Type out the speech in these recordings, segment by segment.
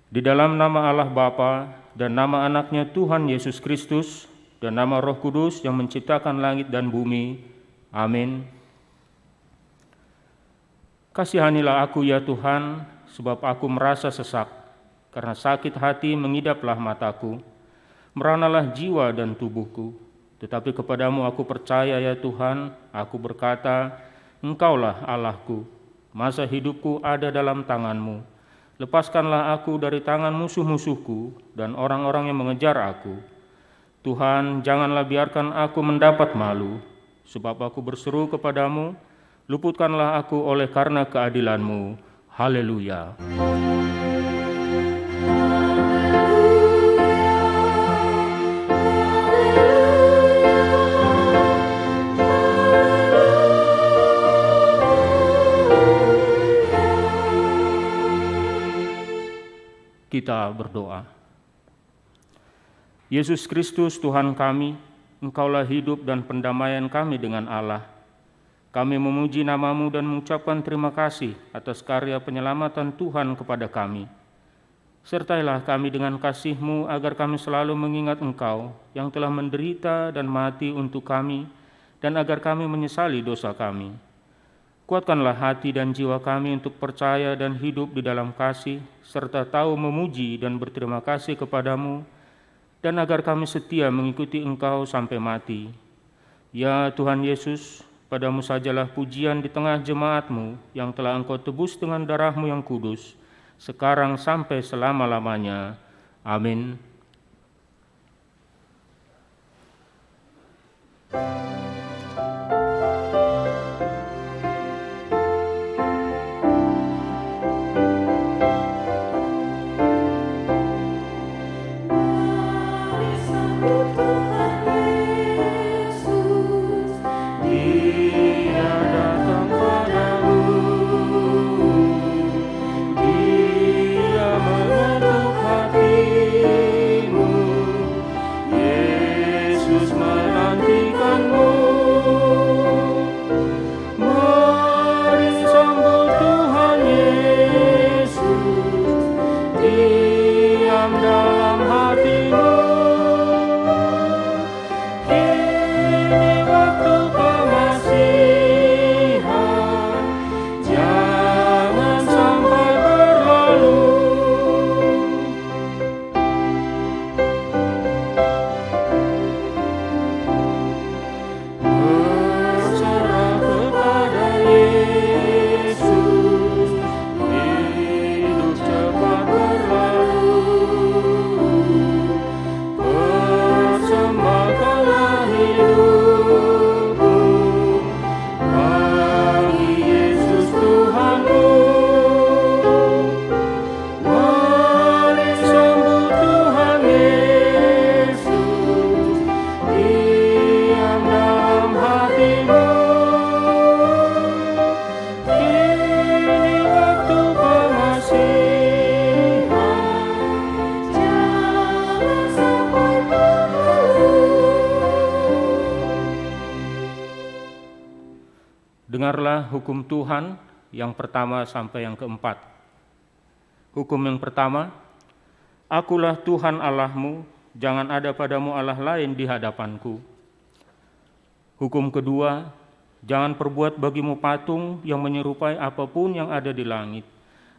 Di dalam nama Allah Bapa dan nama anaknya Tuhan Yesus Kristus dan nama Roh Kudus yang menciptakan langit dan bumi. Amin. Kasihanilah aku ya Tuhan, sebab aku merasa sesak, karena sakit hati mengidaplah mataku. Meranalah jiwa dan tubuhku, tetapi kepadamu aku percaya ya Tuhan. Aku berkata, Engkaulah Allahku, masa hidupku ada dalam tangan-Mu. Lepaskanlah aku dari tangan musuh-musuhku dan orang-orang yang mengejar aku. Tuhan, janganlah biarkan aku mendapat malu, sebab aku berseru kepadamu, luputkanlah aku oleh karena keadilan-Mu. Haleluya. Kita berdoa. Yesus Kristus Tuhan kami, Engkaulah hidup dan pendamaian kami dengan Allah. Kami memuji nama-Mu dan mengucapkan terima kasih atas karya penyelamatan Tuhan kepada kami. Sertailah kami dengan kasih-Mu agar kami selalu mengingat Engkau yang telah menderita dan mati untuk kami, dan agar kami menyesali dosa kami. Kuatkanlah hati dan jiwa kami untuk percaya dan hidup di dalam kasih, serta tahu memuji dan berterima kasih kepadamu, dan agar kami setia mengikuti Engkau sampai mati. Ya Tuhan Yesus, padamu sajalah pujian di tengah jemaat-Mu yang telah Engkau tebus dengan darah-Mu yang kudus, sekarang sampai selama-lamanya. Amin. Dengarlah hukum Tuhan yang pertama sampai yang keempat. Hukum yang pertama, Akulah Tuhan Allahmu, jangan ada padamu Allah lain di hadapanku. Hukum kedua, jangan perbuat bagimu patung yang menyerupai apapun yang ada di langit,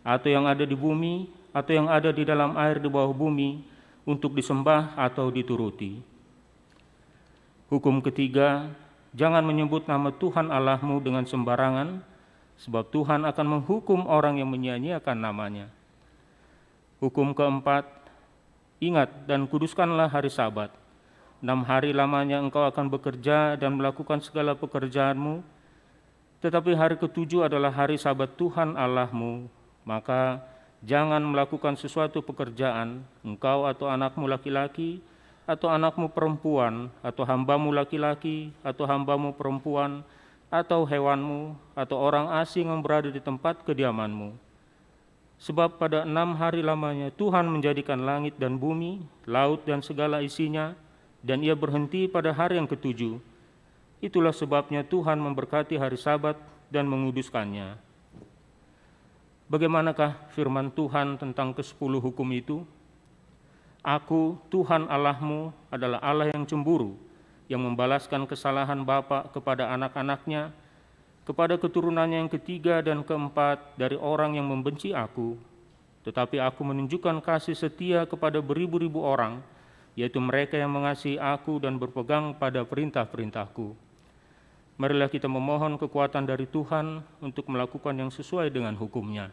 atau yang ada di bumi, atau yang ada di dalam air di bawah bumi, untuk disembah atau dituruti. Hukum ketiga, jangan menyebut nama Tuhan Allahmu dengan sembarangan, sebab Tuhan akan menghukum orang yang menyia-nyiakan namanya. Hukum keempat, ingat dan kuduskanlah hari Sabat. 6 hari lamanya engkau akan bekerja dan melakukan segala pekerjaanmu, tetapi hari ketujuh adalah hari Sabat Tuhan Allahmu. Maka jangan melakukan sesuatu pekerjaan, engkau atau anakmu laki-laki, atau anakmu perempuan, atau hambamu laki-laki, atau hambamu perempuan, atau hewanmu, atau orang asing yang berada di tempat kediamanmu. Sebab pada 6 hari lamanya Tuhan menjadikan langit dan bumi, laut dan segala isinya, dan Ia berhenti pada hari yang ketujuh. Itulah sebabnya Tuhan memberkati hari Sabat dan menguduskannya. Bagaimanakah firman Tuhan tentang ke-10 hukum itu? Aku, Tuhan Allahmu, adalah Allah yang cemburu, yang membalaskan kesalahan bapa kepada anak-anaknya, kepada keturunannya yang ketiga dan keempat dari orang yang membenci aku. Tetapi aku menunjukkan kasih setia kepada beribu-ribu orang, yaitu mereka yang mengasihi aku dan berpegang pada perintah-perintahku. Marilah kita memohon kekuatan dari Tuhan untuk melakukan yang sesuai dengan hukum-Nya.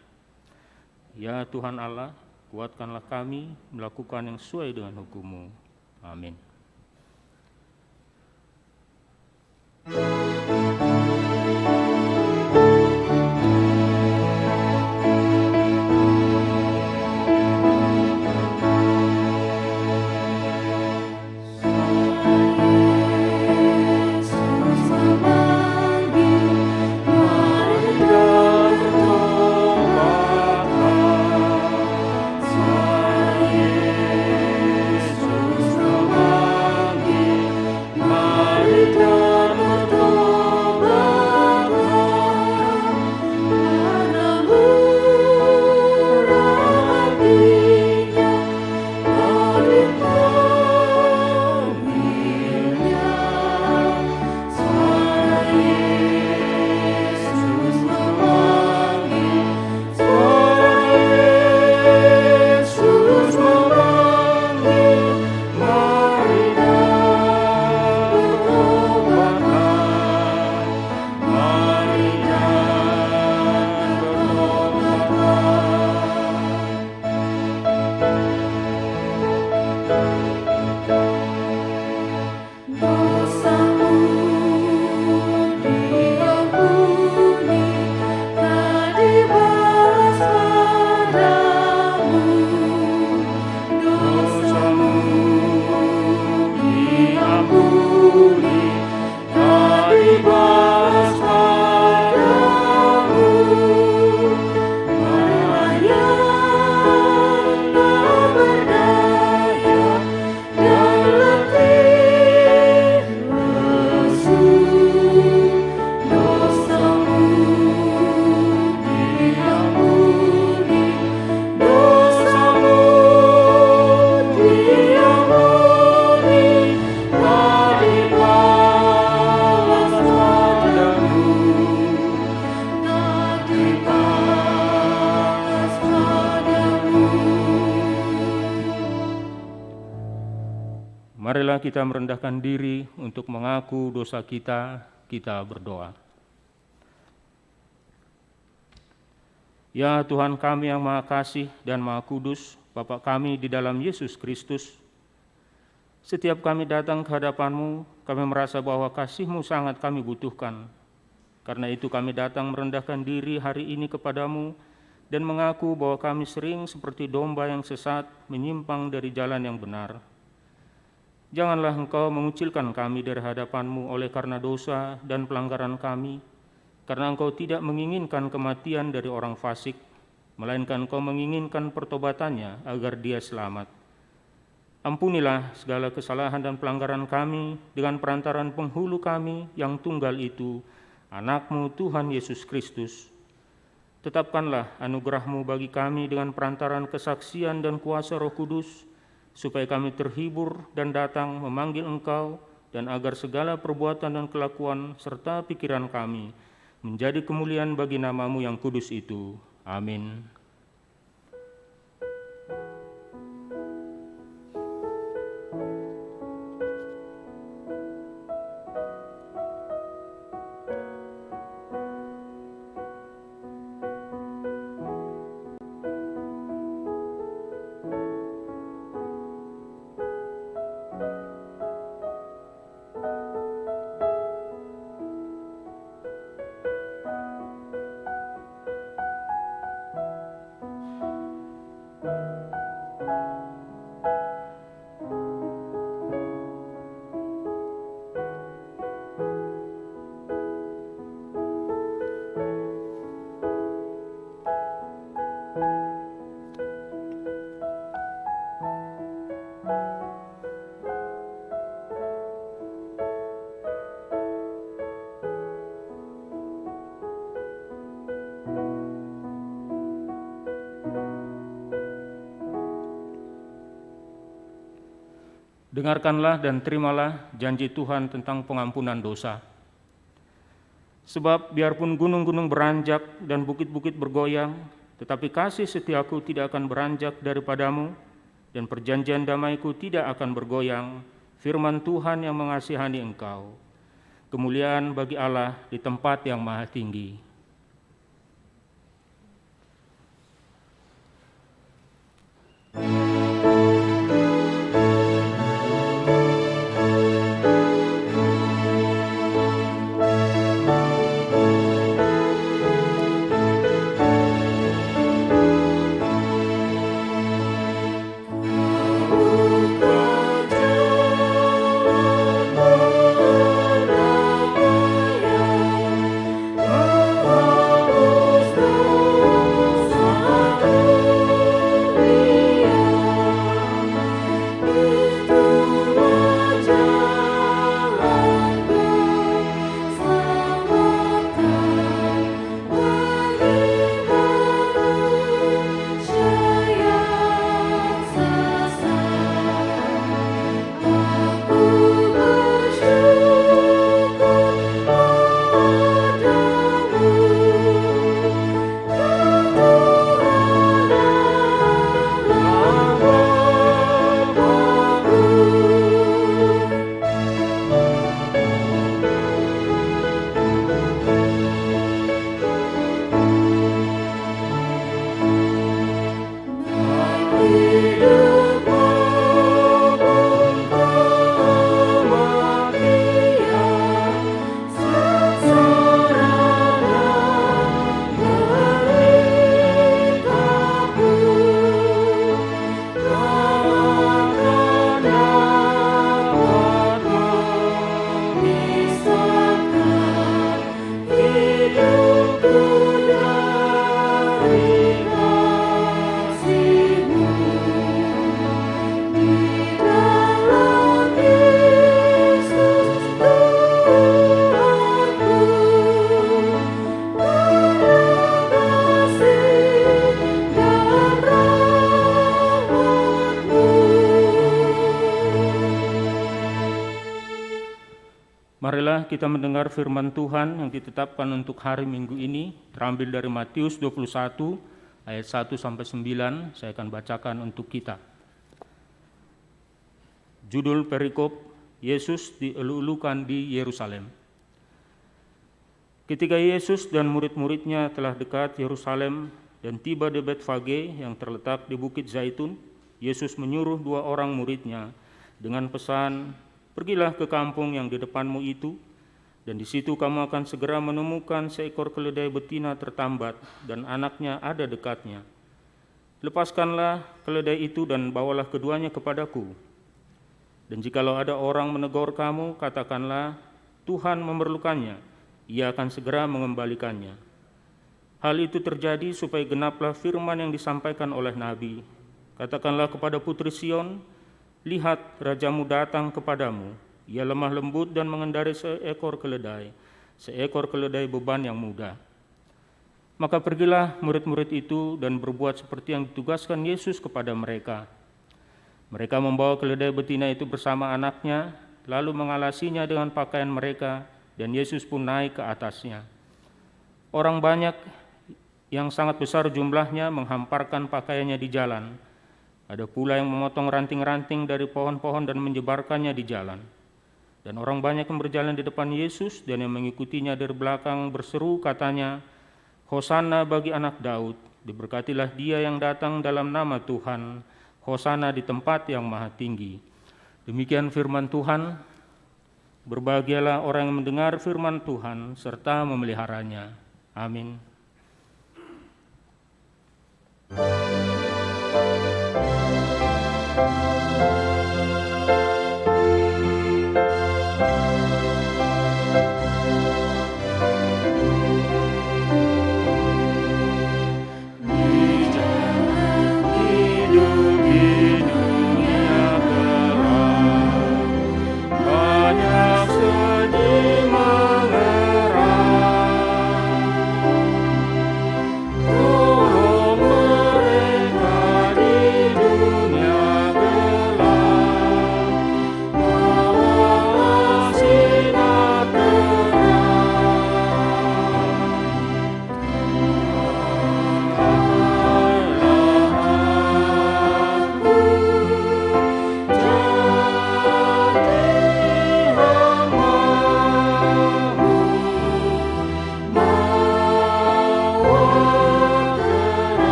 Ya Tuhan Allah, kuatkanlah kami melakukan yang sesuai dengan hukum-Mu. Amin. Marilah kita merendahkan diri untuk mengaku dosa kita, kita berdoa. Ya Tuhan kami yang Maha Kasih dan Maha Kudus, Bapa kami di dalam Yesus Kristus, setiap kami datang ke hadapan-Mu, kami merasa bahwa kasih-Mu sangat kami butuhkan. Karena itu kami datang merendahkan diri hari ini kepada-Mu dan mengaku bahwa kami sering seperti domba yang sesat menyimpang dari jalan yang benar. Janganlah Engkau mengucilkan kami dari hadapan-Mu oleh karena dosa dan pelanggaran kami, karena Engkau tidak menginginkan kematian dari orang fasik, melainkan Engkau menginginkan pertobatannya agar dia selamat. Ampunilah segala kesalahan dan pelanggaran kami dengan perantaran penghulu kami yang tunggal itu, Anak-Mu Tuhan Yesus Kristus. Tetapkanlah anugerah-Mu bagi kami dengan perantaran kesaksian dan kuasa Roh Kudus, supaya kami terhibur dan datang memanggil Engkau, dan agar segala perbuatan dan kelakuan serta pikiran kami menjadi kemuliaan bagi nama-Mu yang kudus itu. Amin. Dengarkanlah dan terimalah janji Tuhan tentang pengampunan dosa. Sebab biarpun gunung-gunung beranjak dan bukit-bukit bergoyang, tetapi kasih setiaku tidak akan beranjak daripadamu, dan perjanjian damaiku tidak akan bergoyang, firman Tuhan yang mengasihani engkau. Kemuliaan bagi Allah di tempat yang maha tinggi. Marilah kita mendengar firman Tuhan yang ditetapkan untuk hari Minggu ini, terambil dari Matius 21 ayat 1 sampai 9. Saya akan bacakan untuk kita. Judul perikop, Yesus dielu-elukan di Yerusalem. Ketika Yesus dan murid-muridnya telah dekat Yerusalem dan tiba di Betfage yang terletak di Bukit Zaitun, Yesus menyuruh 2 orang muridnya dengan pesan, "Pergilah ke kampung yang di depanmu itu, dan di situ kamu akan segera menemukan seekor keledai betina tertambat dan anaknya ada dekatnya. Lepaskanlah keledai itu dan bawalah keduanya kepadaku. Dan jikalau ada orang menegur kamu, katakanlah, Tuhan memerlukannya, ia akan segera mengembalikannya." Hal itu terjadi supaya genaplah firman yang disampaikan oleh Nabi. "Katakanlah kepada putri Sion, lihat, rajamu datang kepadamu. Ia lemah lembut dan mengendarai seekor keledai beban yang mudah." Maka pergilah murid-murid itu dan berbuat seperti yang ditugaskan Yesus kepada mereka. Mereka membawa keledai betina itu bersama anaknya, lalu mengalasinya dengan pakaian mereka, dan Yesus pun naik ke atasnya. Orang banyak yang sangat besar jumlahnya menghamparkan pakaiannya di jalan. Ada pula yang memotong ranting-ranting dari pohon-pohon dan menyebarkannya di jalan. Dan orang banyak yang berjalan di depan Yesus dan yang mengikutinya dari belakang berseru katanya, "Hosana bagi anak Daud, diberkatilah dia yang datang dalam nama Tuhan, Hosana di tempat yang maha tinggi." Demikian firman Tuhan. Berbahagialah orang yang mendengar firman Tuhan serta memeliharanya. Amin.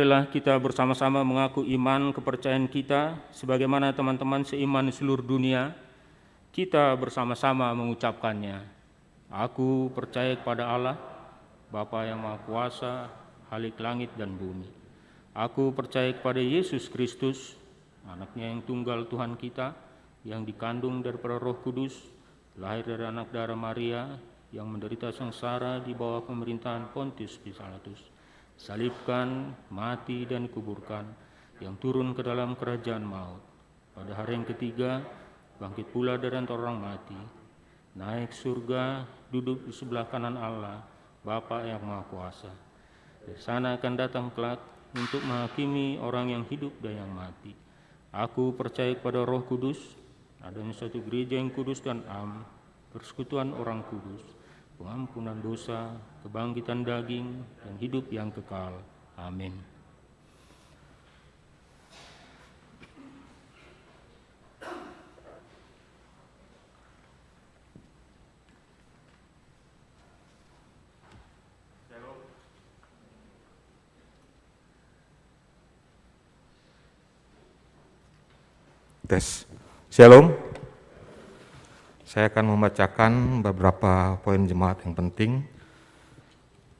Marilah kita bersama-sama mengaku iman kepercayaan kita sebagaimana teman-teman seiman di seluruh dunia. Kita bersama-sama mengucapkannya. Aku percaya kepada Allah, Bapa yang Maha Kuasa, Khalik langit dan bumi. Aku percaya kepada Yesus Kristus, Anaknya yang tunggal Tuhan kita, yang dikandung daripada Roh Kudus, lahir dari anak darah Maria, yang menderita sengsara di bawah pemerintahan Pontius Pilatus, salibkan, mati dan dikuburkan, yang turun ke dalam kerajaan maut. Pada hari yang ketiga, bangkit pula dari antara orang mati, naik surga, duduk di sebelah kanan Allah, Bapa yang Maha Kuasa. Dari sana akan datang kelak untuk menghakimi orang yang hidup dan yang mati. Aku percaya kepada Roh Kudus, adanya satu gereja yang kudus dan am, persekutuan orang kudus, pengampunan dosa, kebangkitan daging, dan hidup yang kekal. Amin. Tes. Shalom. Saya akan membacakan beberapa poin jemaat yang penting.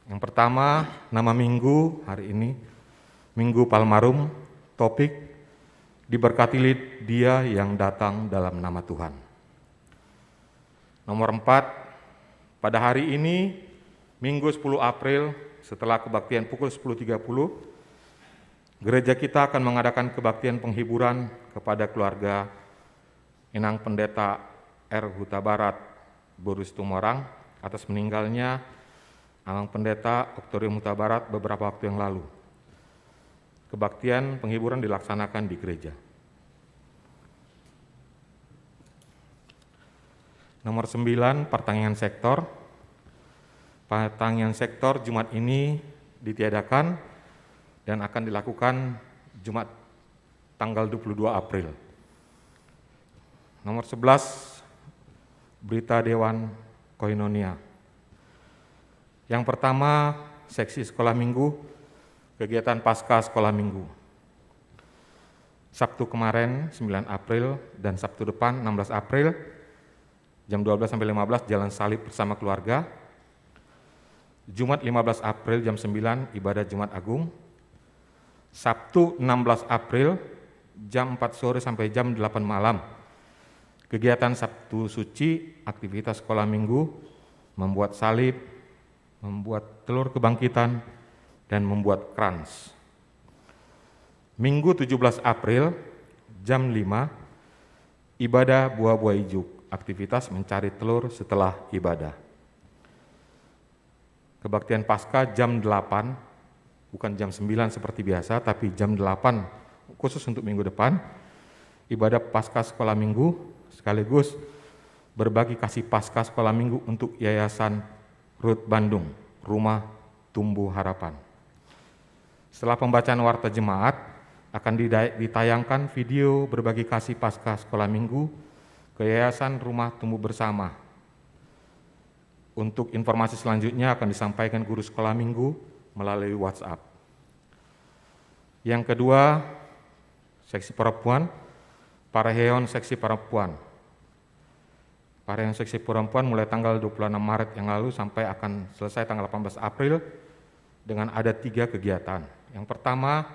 Yang pertama, nama minggu hari ini, Minggu Palmarum, topik diberkati dia yang datang dalam nama Tuhan. Nomor 4, pada hari ini, Minggu 10 April, setelah kebaktian pukul 10.30, gereja kita akan mengadakan kebaktian penghiburan kepada keluarga Inang Pendeta R. Huta Barat, Boris Tumorang, atas meninggalnya Inang Pendeta Oktorium Huta Barat beberapa waktu yang lalu. Kebaktian penghiburan dilaksanakan di gereja. Nomor 9, pertanian sektor. Pertanian sektor Jumat ini ditiadakan dan akan dilakukan Jumat tanggal 22 April. Nomor 11, berita Dewan Koinonia. Yang pertama, seksi sekolah minggu, kegiatan pasca sekolah minggu. Sabtu kemarin 9 April dan Sabtu depan 16 April, jam 12 sampai 15 jalan salib bersama keluarga. Jumat 15 April jam 9 ibadah Jumat Agung. Sabtu 16 April jam 4 sore sampai jam 8 malam. Kegiatan Sabtu Suci, aktivitas sekolah minggu, membuat salib, membuat telur kebangkitan, dan membuat krans. Minggu 17 April jam 5, ibadah buah-buah ijuk, aktivitas mencari telur setelah ibadah. Kebaktian Paskah jam 8, bukan jam 9 seperti biasa, tapi jam 8 khusus untuk minggu depan, ibadah Paskah sekolah minggu, sekaligus berbagi kasih Paskah sekolah minggu untuk Yayasan Ruth Bandung, Rumah Tumbuh Harapan. Setelah pembacaan warta jemaat, akan ditayangkan video berbagi kasih Paskah sekolah minggu ke Yayasan Rumah Tumbuh Bersama. Untuk informasi selanjutnya akan disampaikan guru sekolah minggu melalui WhatsApp. Yang kedua, seksi perempuan, Pareheon seksi perempuan. Pareheon seksi perempuan mulai tanggal 26 Maret yang lalu sampai akan selesai tanggal 18 April dengan ada 3 kegiatan. Yang pertama,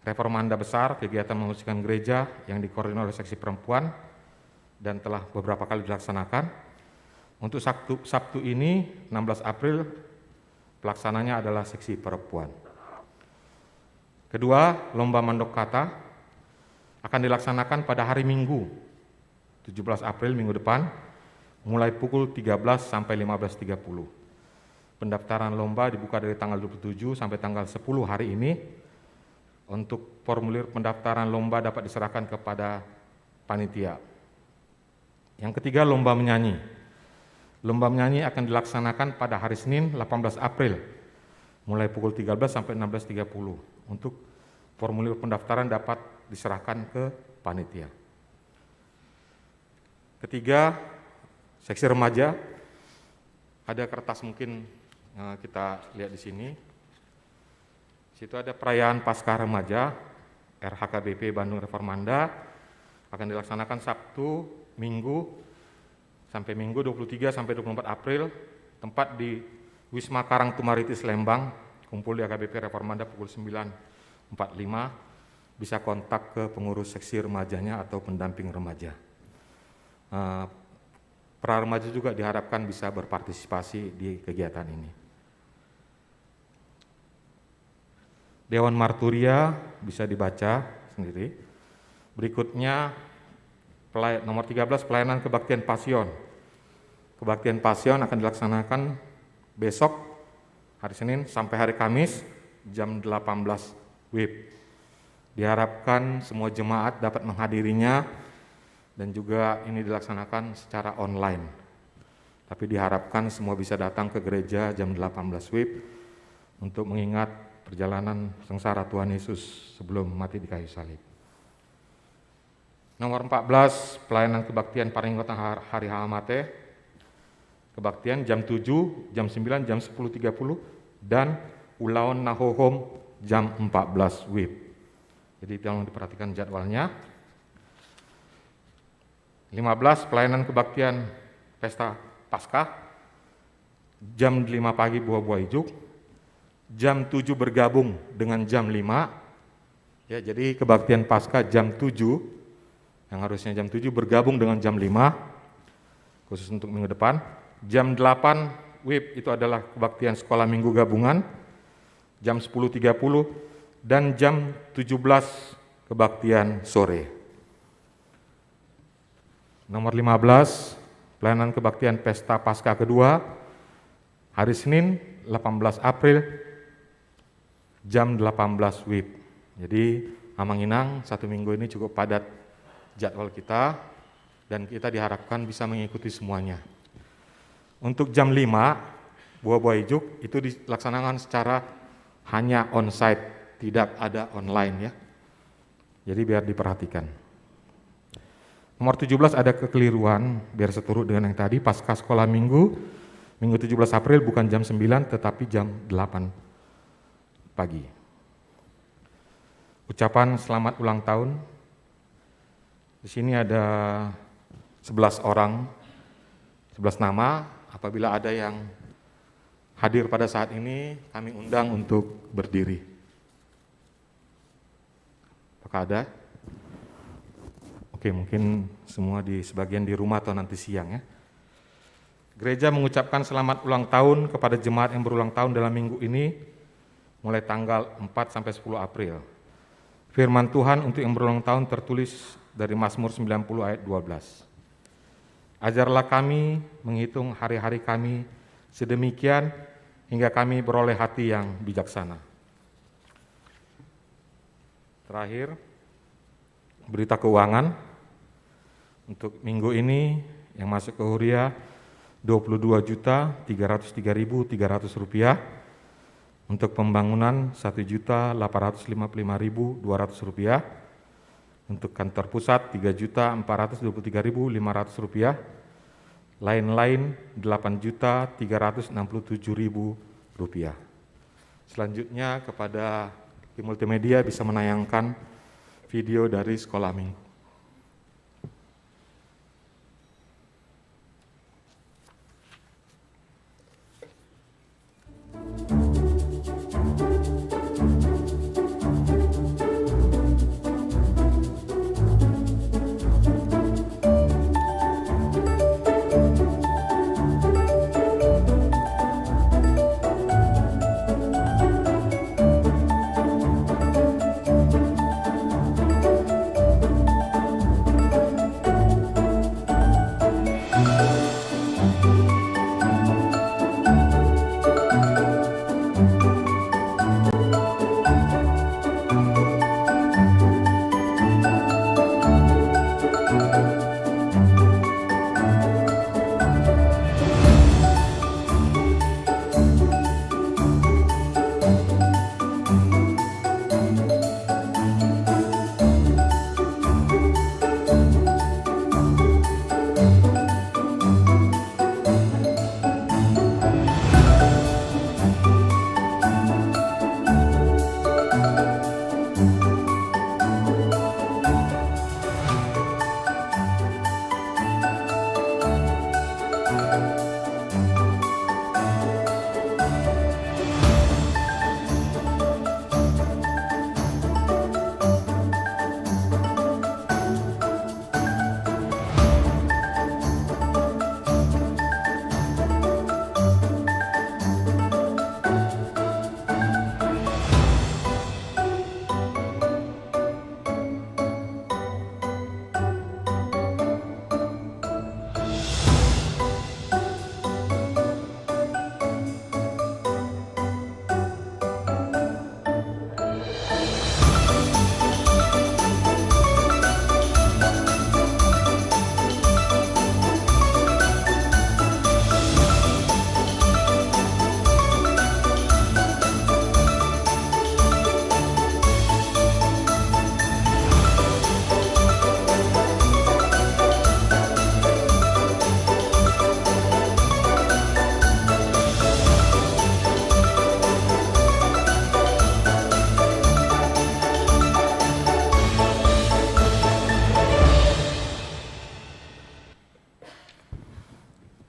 Reformanda Besar, kegiatan memusingkan gereja yang dikoordinir oleh seksi perempuan dan telah beberapa kali dilaksanakan. Untuk Sabtu ini, 16 April, pelaksananya adalah seksi perempuan. Kedua, lomba mandok kata akan dilaksanakan pada hari Minggu, 17 April minggu depan, mulai pukul 13 sampai 15.30. Pendaftaran lomba dibuka dari tanggal 27 sampai tanggal 10 hari ini. Untuk formulir pendaftaran lomba dapat diserahkan kepada panitia. Yang ketiga, lomba menyanyi. Lomba menyanyi akan dilaksanakan pada hari Senin 18 April, mulai pukul 13 sampai 16.30. Untuk formulir pendaftaran dapat diserahkan ke panitia. Ketiga, seksi remaja. Ada kertas mungkin kita lihat di sini. Situ ada perayaan Paskah Remaja RHKBP Bandung Reformanda, akan dilaksanakan Sabtu, Minggu, sampai Minggu 23 sampai 24 April, tempat di Wisma Karang Tumaritis Lembang, kumpul di AKBP Reformanda pukul 9.45, bisa kontak ke pengurus seksi remajanya atau pendamping remaja. Para remaja juga diharapkan bisa berpartisipasi di kegiatan ini. Dewan Marturia bisa dibaca sendiri. Berikutnya nomor 13, pelayanan kebaktian Pasion. Kebaktian Pasion akan dilaksanakan besok hari Senin sampai hari Kamis jam 18 WIB. Diharapkan semua jemaat dapat menghadirinya dan juga ini dilaksanakan secara online. Tapi diharapkan semua bisa datang ke gereja jam 18 WIB untuk mengingat perjalanan sengsara Tuhan Yesus sebelum mati di kayu salib. Nomor 14, pelayanan kebaktian Paringgotan Hari Halamate. Kebaktian jam 7, jam 9, jam 10.30 dan Ulaon Nahohom jam 14 WIB. Jadi tolong diperhatikan jadwalnya. 15, pelayanan kebaktian Pesta Paskah, jam 5 pagi buah-buah ijuk, jam 7 bergabung dengan jam 5, ya, jadi kebaktian Paskah jam 7, yang harusnya jam 7 bergabung dengan jam 5, khusus untuk minggu depan. Jam 8 WIB itu adalah kebaktian sekolah minggu gabungan, jam 10.30, dan jam 17 kebaktian sore. Nomor 15, pelayanan kebaktian Pesta Paskah kedua, hari Senin 18 April, jam 18 WIB. Jadi Amanginang satu minggu ini cukup padat jadwal kita, dan kita diharapkan bisa mengikuti semuanya. Untuk jam 5, buah-buah ijuk itu dilaksanakan secara hanya on-site, tidak ada online ya. Jadi biar diperhatikan. Nomor 17 ada kekeliruan, biar seturut dengan yang tadi, Paskah sekolah minggu 17 April bukan jam 9 tetapi jam 8 pagi. Ucapan selamat ulang tahun. Di sini ada 11 orang, 11 nama. Apabila ada yang hadir pada saat ini, kami undang untuk berdiri. Apakah ada? Oke, mungkin semua sebagian di rumah atau nanti siang ya. Gereja mengucapkan selamat ulang tahun kepada jemaat yang berulang tahun dalam minggu ini mulai tanggal 4 sampai 10 April. Firman Tuhan untuk yang berulang tahun tertulis dari Mazmur 90 ayat 12. Ajarlah kami menghitung hari-hari kami sedemikian hingga kami beroleh hati yang bijaksana. Terakhir, berita keuangan. Untuk minggu ini yang masuk ke Huria Rp22.303.300. Untuk pembangunan Rp1.855.200. Untuk kantor pusat Rp3.423.500. Lain-lain Rp8.367.000. Selanjutnya kepada tim multimedia bisa menayangkan video dari sekolah minggu.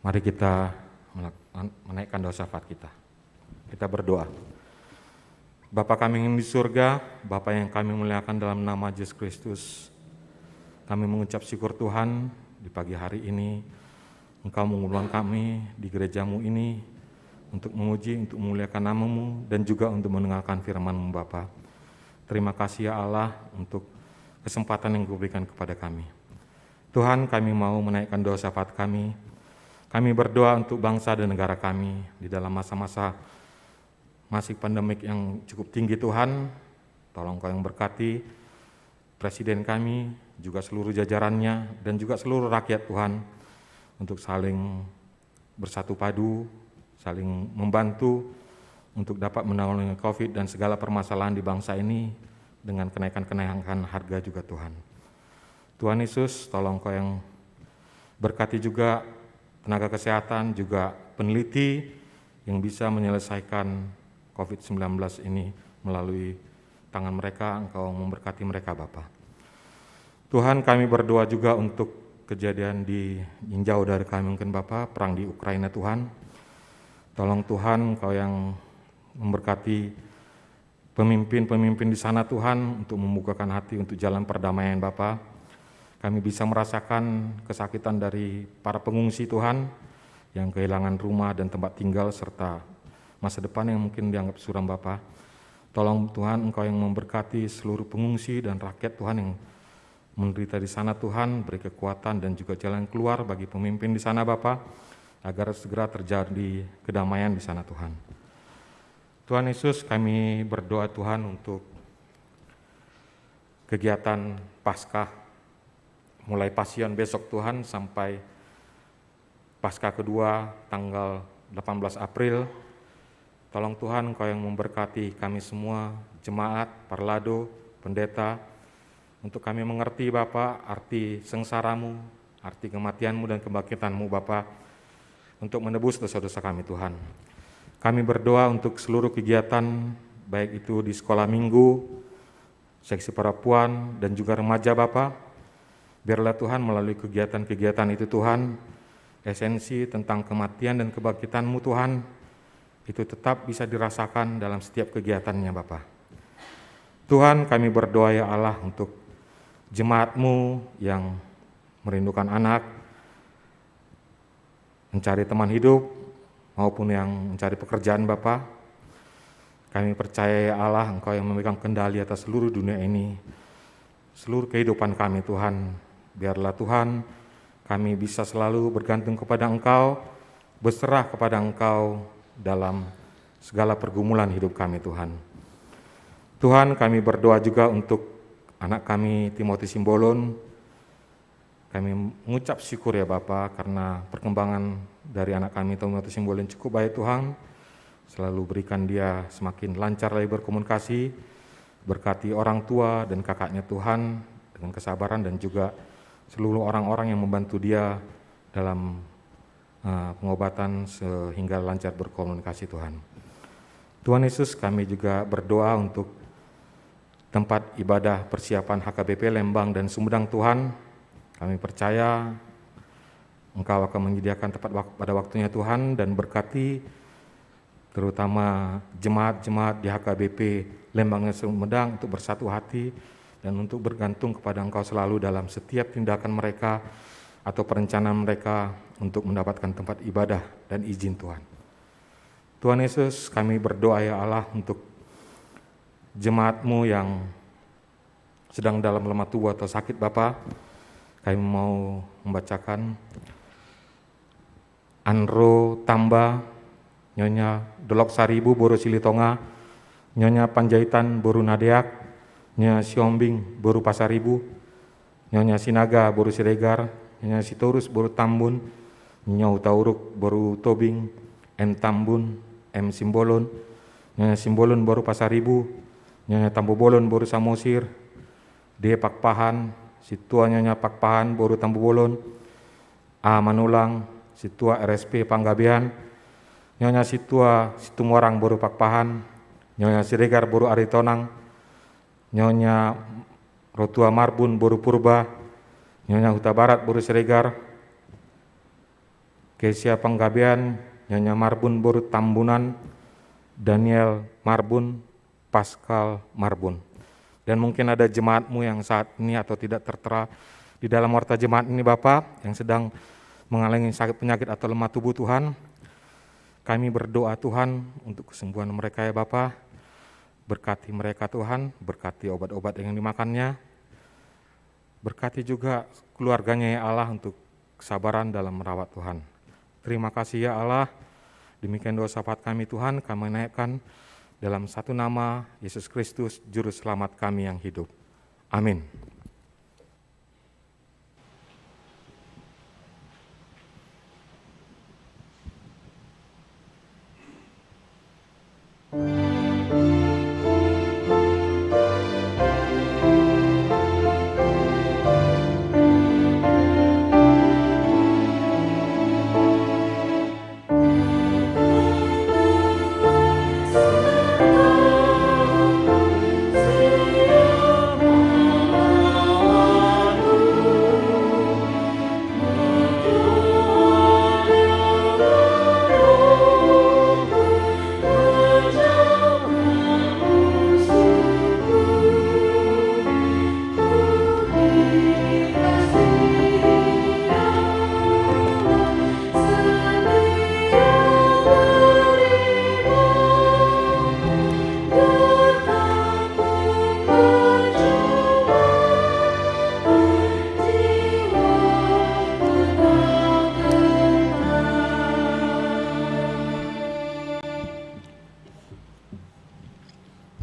Mari kita menaikkan doa syafaat kita. Kita berdoa. Bapa kami yang di surga, Bapa yang kami muliakan dalam nama Yesus Kristus, kami mengucap syukur Tuhan di pagi hari ini Engkau mengundang kami di gerejamu ini untuk memuji, untuk memuliakan nama-Mu dan juga untuk mendengarkan firman-Mu Bapa. Terima kasih ya Allah untuk kesempatan yang Kau berikan kepada kami. Tuhan, kami mau menaikkan doa syafaat kami. Kami berdoa untuk bangsa dan negara kami di dalam masa-masa masih pandemik yang cukup tinggi Tuhan. Tolong Kau yang berkati Presiden kami, juga seluruh jajarannya, dan juga seluruh rakyat Tuhan untuk saling bersatu padu, saling membantu untuk dapat menangani COVID dan segala permasalahan di bangsa ini dengan kenaikan harga juga Tuhan. Tuhan Yesus, tolong Kau yang berkati juga tenaga kesehatan, juga peneliti yang bisa menyelesaikan COVID-19 ini melalui tangan mereka. Engkau memberkati mereka Bapa. Tuhan, kami berdoa juga untuk kejadian yang jauh dari kami mungkin Bapa, perang di Ukraina Tuhan. Tolong Tuhan Kau yang memberkati pemimpin-pemimpin di sana Tuhan untuk membukakan hati untuk jalan perdamaian Bapa. Kami bisa merasakan kesakitan dari para pengungsi Tuhan yang kehilangan rumah dan tempat tinggal serta masa depan yang mungkin dianggap suram Bapa. Tolong Tuhan Engkau yang memberkati seluruh pengungsi dan rakyat Tuhan yang menderita di sana Tuhan, beri kekuatan dan juga jalan keluar bagi pemimpin di sana Bapa, agar segera terjadi kedamaian di sana Tuhan. Tuhan Yesus, kami berdoa Tuhan untuk kegiatan Paskah, mulai Pasion besok Tuhan sampai Paskah kedua tanggal 18 April. Tolong Tuhan Kau yang memberkati kami semua, jemaat, parlado, pendeta, untuk kami mengerti Bapa arti sengsara-Mu, arti kematian-Mu dan kebangkitan-Mu Bapa, untuk menebus dosa-dosa kami Tuhan. Kami berdoa untuk seluruh kegiatan, baik itu di sekolah minggu, seksi perempuan dan juga remaja Bapa. Biarlah Tuhan melalui kegiatan-kegiatan itu Tuhan, esensi tentang kematian dan kebangkitan-Mu Tuhan, itu tetap bisa dirasakan dalam setiap kegiatannya Bapa. Tuhan, kami berdoa ya Allah untuk jemaat-Mu yang merindukan anak, mencari teman hidup, maupun yang mencari pekerjaan Bapa. Kami percaya ya Allah, Engkau yang memegang kendali atas seluruh dunia ini, seluruh kehidupan kami Tuhan. Biarlah Tuhan, kami bisa selalu bergantung kepada Engkau, berserah kepada Engkau dalam segala pergumulan hidup kami Tuhan. Tuhan, kami berdoa juga untuk anak kami Timotius Simbolon. Kami mengucap syukur ya Bapa karena perkembangan dari anak kami Timotius Simbolon cukup baik Tuhan. Selalu berikan dia semakin lancar lagi berkomunikasi, berkati orang tua dan kakaknya Tuhan dengan kesabaran dan juga seluruh orang-orang yang membantu dia dalam pengobatan sehingga lancar berkomunikasi Tuhan. Tuhan Yesus, kami juga berdoa untuk tempat ibadah persiapan HKBP Lembang dan Sumedang Tuhan. Kami percaya Engkau akan menyediakan tepat pada waktunya Tuhan dan berkati terutama jemaat-jemaat di HKBP Lembang dan Sumedang untuk bersatu hati dan untuk bergantung kepada Engkau selalu dalam setiap tindakan mereka atau perencanaan mereka untuk mendapatkan tempat ibadah dan izin Tuhan. Tuhan Yesus, kami berdoa ya Allah untuk jemaat-Mu yang sedang dalam lemah tubuh atau sakit Bapa. Kami mau membacakan Andro Tamba, Nyonya Dolok Saribu Boru Silitonga, Nyonya Panjaitan Boru Nadeak, Nyonya Siombing Boru Pasaribu, Nyonya Sinaga Boru Siregar, Nyonya Sitorus Boru Tambun, Nyonya Utauruk Boru Tobing, M Tambun, M Simbolon, Nyonya Simbolon Boru Pasaribu, Nyonya Tambobolon Boru Samosir, D Pakpahan, Situa Nyonya Pakpahan Boru Tambobolon, A Manulang, Situa RSP Panggabean, Nyonya Situa Situmorang Boru Pakpahan, Nyonya Siregar Boru Aritonang, Nyonya Rotua Marbun Boru Purba, Nyonya Huta Barat Boru Siregar, Kesia Panggabean, Nyonya Marbun Borut Tambunan, Daniel Marbun, Pascal Marbun. Dan mungkin ada jemaatmu yang saat ini atau tidak tertera di dalam warta jemaat ini Bapak, yang sedang mengalami sakit penyakit atau lemah tubuh Tuhan. Kami berdoa Tuhan untuk kesembuhan mereka ya Bapak. Berkati mereka Tuhan, berkati obat-obat yang dimakannya, berkati juga keluarganya ya Allah untuk kesabaran dalam merawat Tuhan. Terima kasih ya Allah, demikian doa syafaat kami Tuhan, kami naikkan dalam satu nama Yesus Kristus, Juru Selamat kami yang hidup. Amin.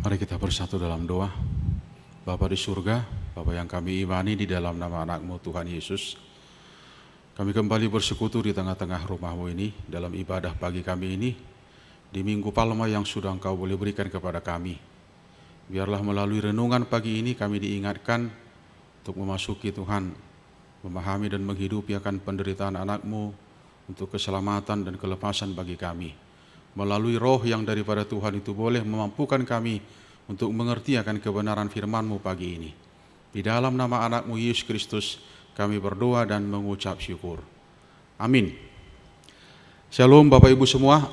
Mari kita bersatu dalam doa. Bapa di surga, Bapa yang kami imani di dalam nama anak-Mu Tuhan Yesus, kami kembali bersekutu di tengah-tengah rumah-Mu ini, dalam ibadah pagi kami ini, di Minggu Palma yang sudah Engkau boleh berikan kepada kami. Biarlah melalui renungan pagi ini kami diingatkan untuk memasuki Tuhan, memahami dan menghidupi akan penderitaan anak-Mu untuk keselamatan dan kelepasan bagi kami. Melalui roh yang daripada Tuhan itu boleh memampukan kami untuk mengerti akan kebenaran firman-Mu pagi ini. Di dalam nama anak-Mu Yesus Kristus kami berdoa dan mengucap syukur. Amin. Shalom Bapak Ibu semua.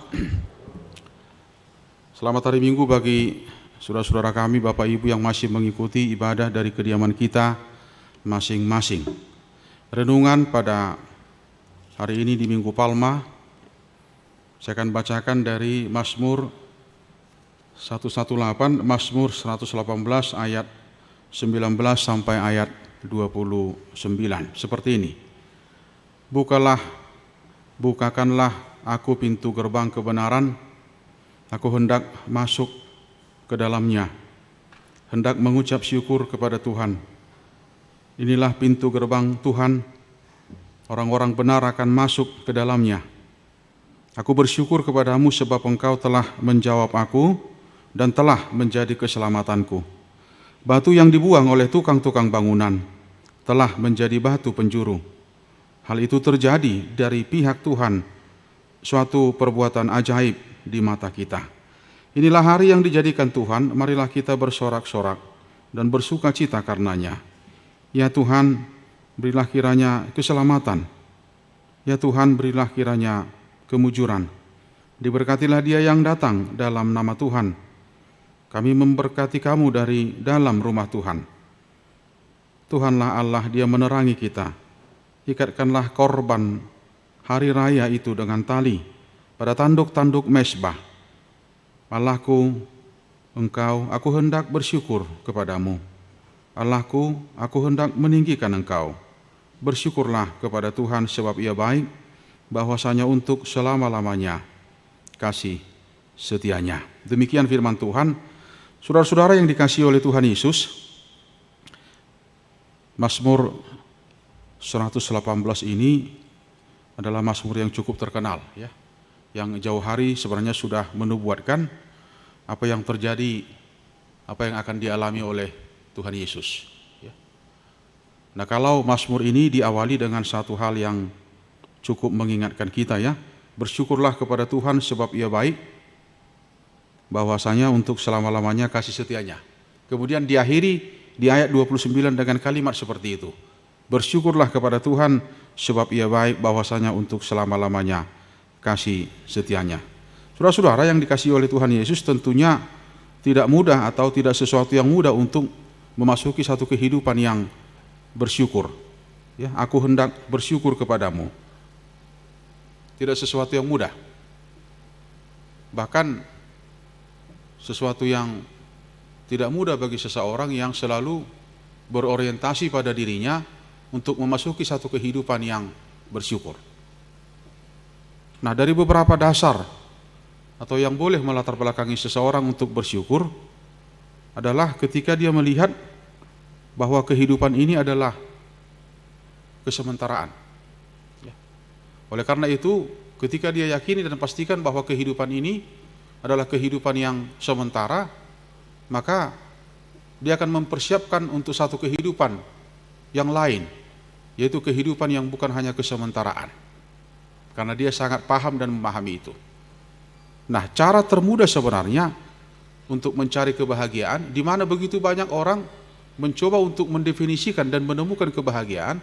Selamat hari Minggu bagi saudara-saudara kami Bapak Ibu yang masih mengikuti ibadah dari kediaman kita masing-masing. Renungan pada hari ini di Minggu Palma, saya akan bacakan dari Mazmur 118, Mazmur 118 ayat 19 sampai ayat 29. Seperti ini. Bukakanlah aku pintu gerbang kebenaran, aku hendak masuk ke dalamnya, hendak mengucap syukur kepada Tuhan. Inilah pintu gerbang Tuhan, orang-orang benar akan masuk ke dalamnya. Aku bersyukur kepadamu sebab Engkau telah menjawab aku dan telah menjadi keselamatanku. Batu yang dibuang oleh tukang-tukang bangunan telah menjadi batu penjuru. Hal itu terjadi dari pihak Tuhan, suatu perbuatan ajaib di mata kita. Inilah hari yang dijadikan Tuhan, marilah kita bersorak-sorak dan bersuka cita karenanya. Ya Tuhan, berilah kiranya keselamatan. Ya Tuhan, berilah kiranya kemujuran. Diberkatilah dia yang datang dalam nama Tuhan. Kami memberkati kamu dari dalam rumah Tuhan. Tuhanlah Allah, dia menerangi kita. Ikatkanlah korban hari raya itu dengan tali pada tanduk-tanduk mezbah. Allahku, aku hendak bersyukur kepadamu. Allahku, aku hendak meninggikan Engkau. Bersyukurlah kepada Tuhan sebab Ia baik, bahwasanya untuk selama-lamanya kasih setianya. Demikian firman Tuhan. Saudara-saudara yang dikasihi oleh Tuhan Yesus, Mazmur 118 ini adalah Mazmur yang cukup terkenal, ya, yang jauh hari sebenarnya sudah menubuatkan apa yang terjadi, apa yang akan dialami oleh Tuhan Yesus. Ya. Nah, kalau Mazmur ini diawali dengan satu hal yang cukup mengingatkan kita, ya, bersyukurlah kepada Tuhan sebab Ia baik, bahwasanya untuk selama-lamanya kasih setianya. Kemudian diakhiri di ayat 29 dengan kalimat seperti itu. Bersyukurlah kepada Tuhan sebab ia baik bahwasanya untuk selama-lamanya kasih setianya. Saudara-saudara yang dikasihi oleh Tuhan Yesus, tentunya tidak mudah atau tidak sesuatu yang mudah untuk memasuki satu kehidupan yang bersyukur. Ya, aku hendak bersyukur kepadamu. Tidak sesuatu yang mudah. Bahkan sesuatu yang tidak mudah bagi seseorang yang selalu berorientasi pada dirinya untuk memasuki satu kehidupan yang bersyukur. Nah, dari beberapa dasar atau yang boleh melatar belakangi seseorang untuk bersyukur adalah ketika dia melihat bahwa kehidupan ini adalah kesementaraan. Oleh karena itu, ketika dia yakini dan pastikan bahwa kehidupan ini adalah kehidupan yang sementara, maka dia akan mempersiapkan untuk satu kehidupan yang lain, yaitu kehidupan yang bukan hanya kesementaraan. Karena dia sangat paham dan memahami itu. Nah, cara termudah sebenarnya untuk mencari kebahagiaan, di mana begitu banyak orang mencoba untuk mendefinisikan dan menemukan kebahagiaan,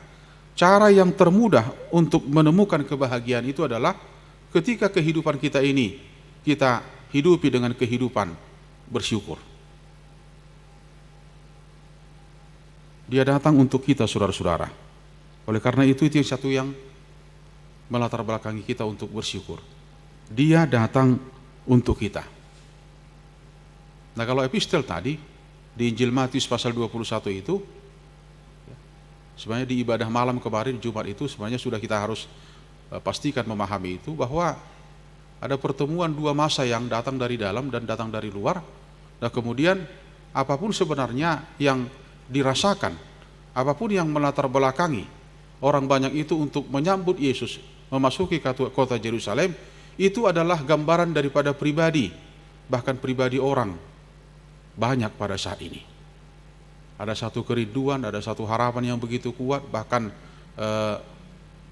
cara yang termudah untuk menemukan kebahagiaan itu adalah ketika kehidupan kita ini kita hidupi dengan kehidupan bersyukur. Dia datang untuk kita, saudara-saudara. Oleh karena itu yang satu yang melatar belakangi kita untuk bersyukur. Dia datang untuk kita. Nah, kalau epistel tadi di Injil Matius pasal 21 itu, sebenarnya di ibadah malam kemarin Jumat itu sebenarnya sudah kita harus pastikan memahami itu, bahwa ada pertemuan dua massa yang datang dari dalam dan datang dari luar. Nah, kemudian apapun sebenarnya yang dirasakan, apapun yang melatar belakangi orang banyak itu untuk menyambut Yesus memasuki kota Yerusalem, itu adalah gambaran daripada pribadi, bahkan pribadi orang banyak pada saat ini. Ada satu kerinduan, ada satu harapan yang begitu kuat, bahkan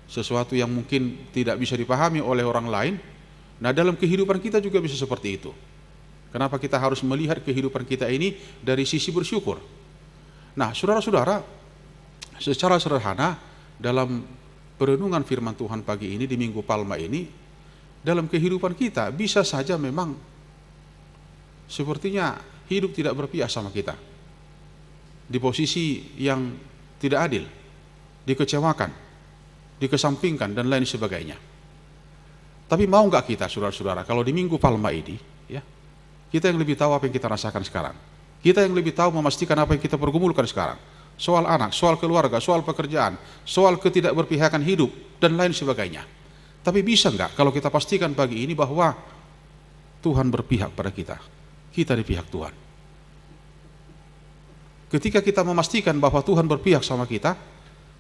sesuatu yang mungkin tidak bisa dipahami oleh orang lain. Nah, dalam kehidupan kita juga bisa seperti itu. Kenapa kita harus melihat kehidupan kita ini dari sisi bersyukur? Nah, saudara-saudara, secara sederhana dalam perenungan firman Tuhan pagi ini di Minggu Palma ini, dalam kehidupan kita bisa saja memang sepertinya hidup tidak berpihak sama kita, di posisi yang tidak adil, dikecewakan, dikesampingkan dan lain sebagainya. Tapi mau nggak kita, saudara-saudara, kalau di Minggu Palma ini, ya, kita yang lebih tahu apa yang kita rasakan sekarang, kita yang lebih tahu memastikan apa yang kita pergumulkan sekarang, soal anak, soal keluarga, soal pekerjaan, soal ketidakberpihakan hidup dan lain sebagainya. Tapi bisa nggak kalau kita pastikan pagi ini bahwa Tuhan berpihak pada kita, kita di pihak Tuhan. Ketika kita memastikan bahwa Tuhan berpihak sama kita,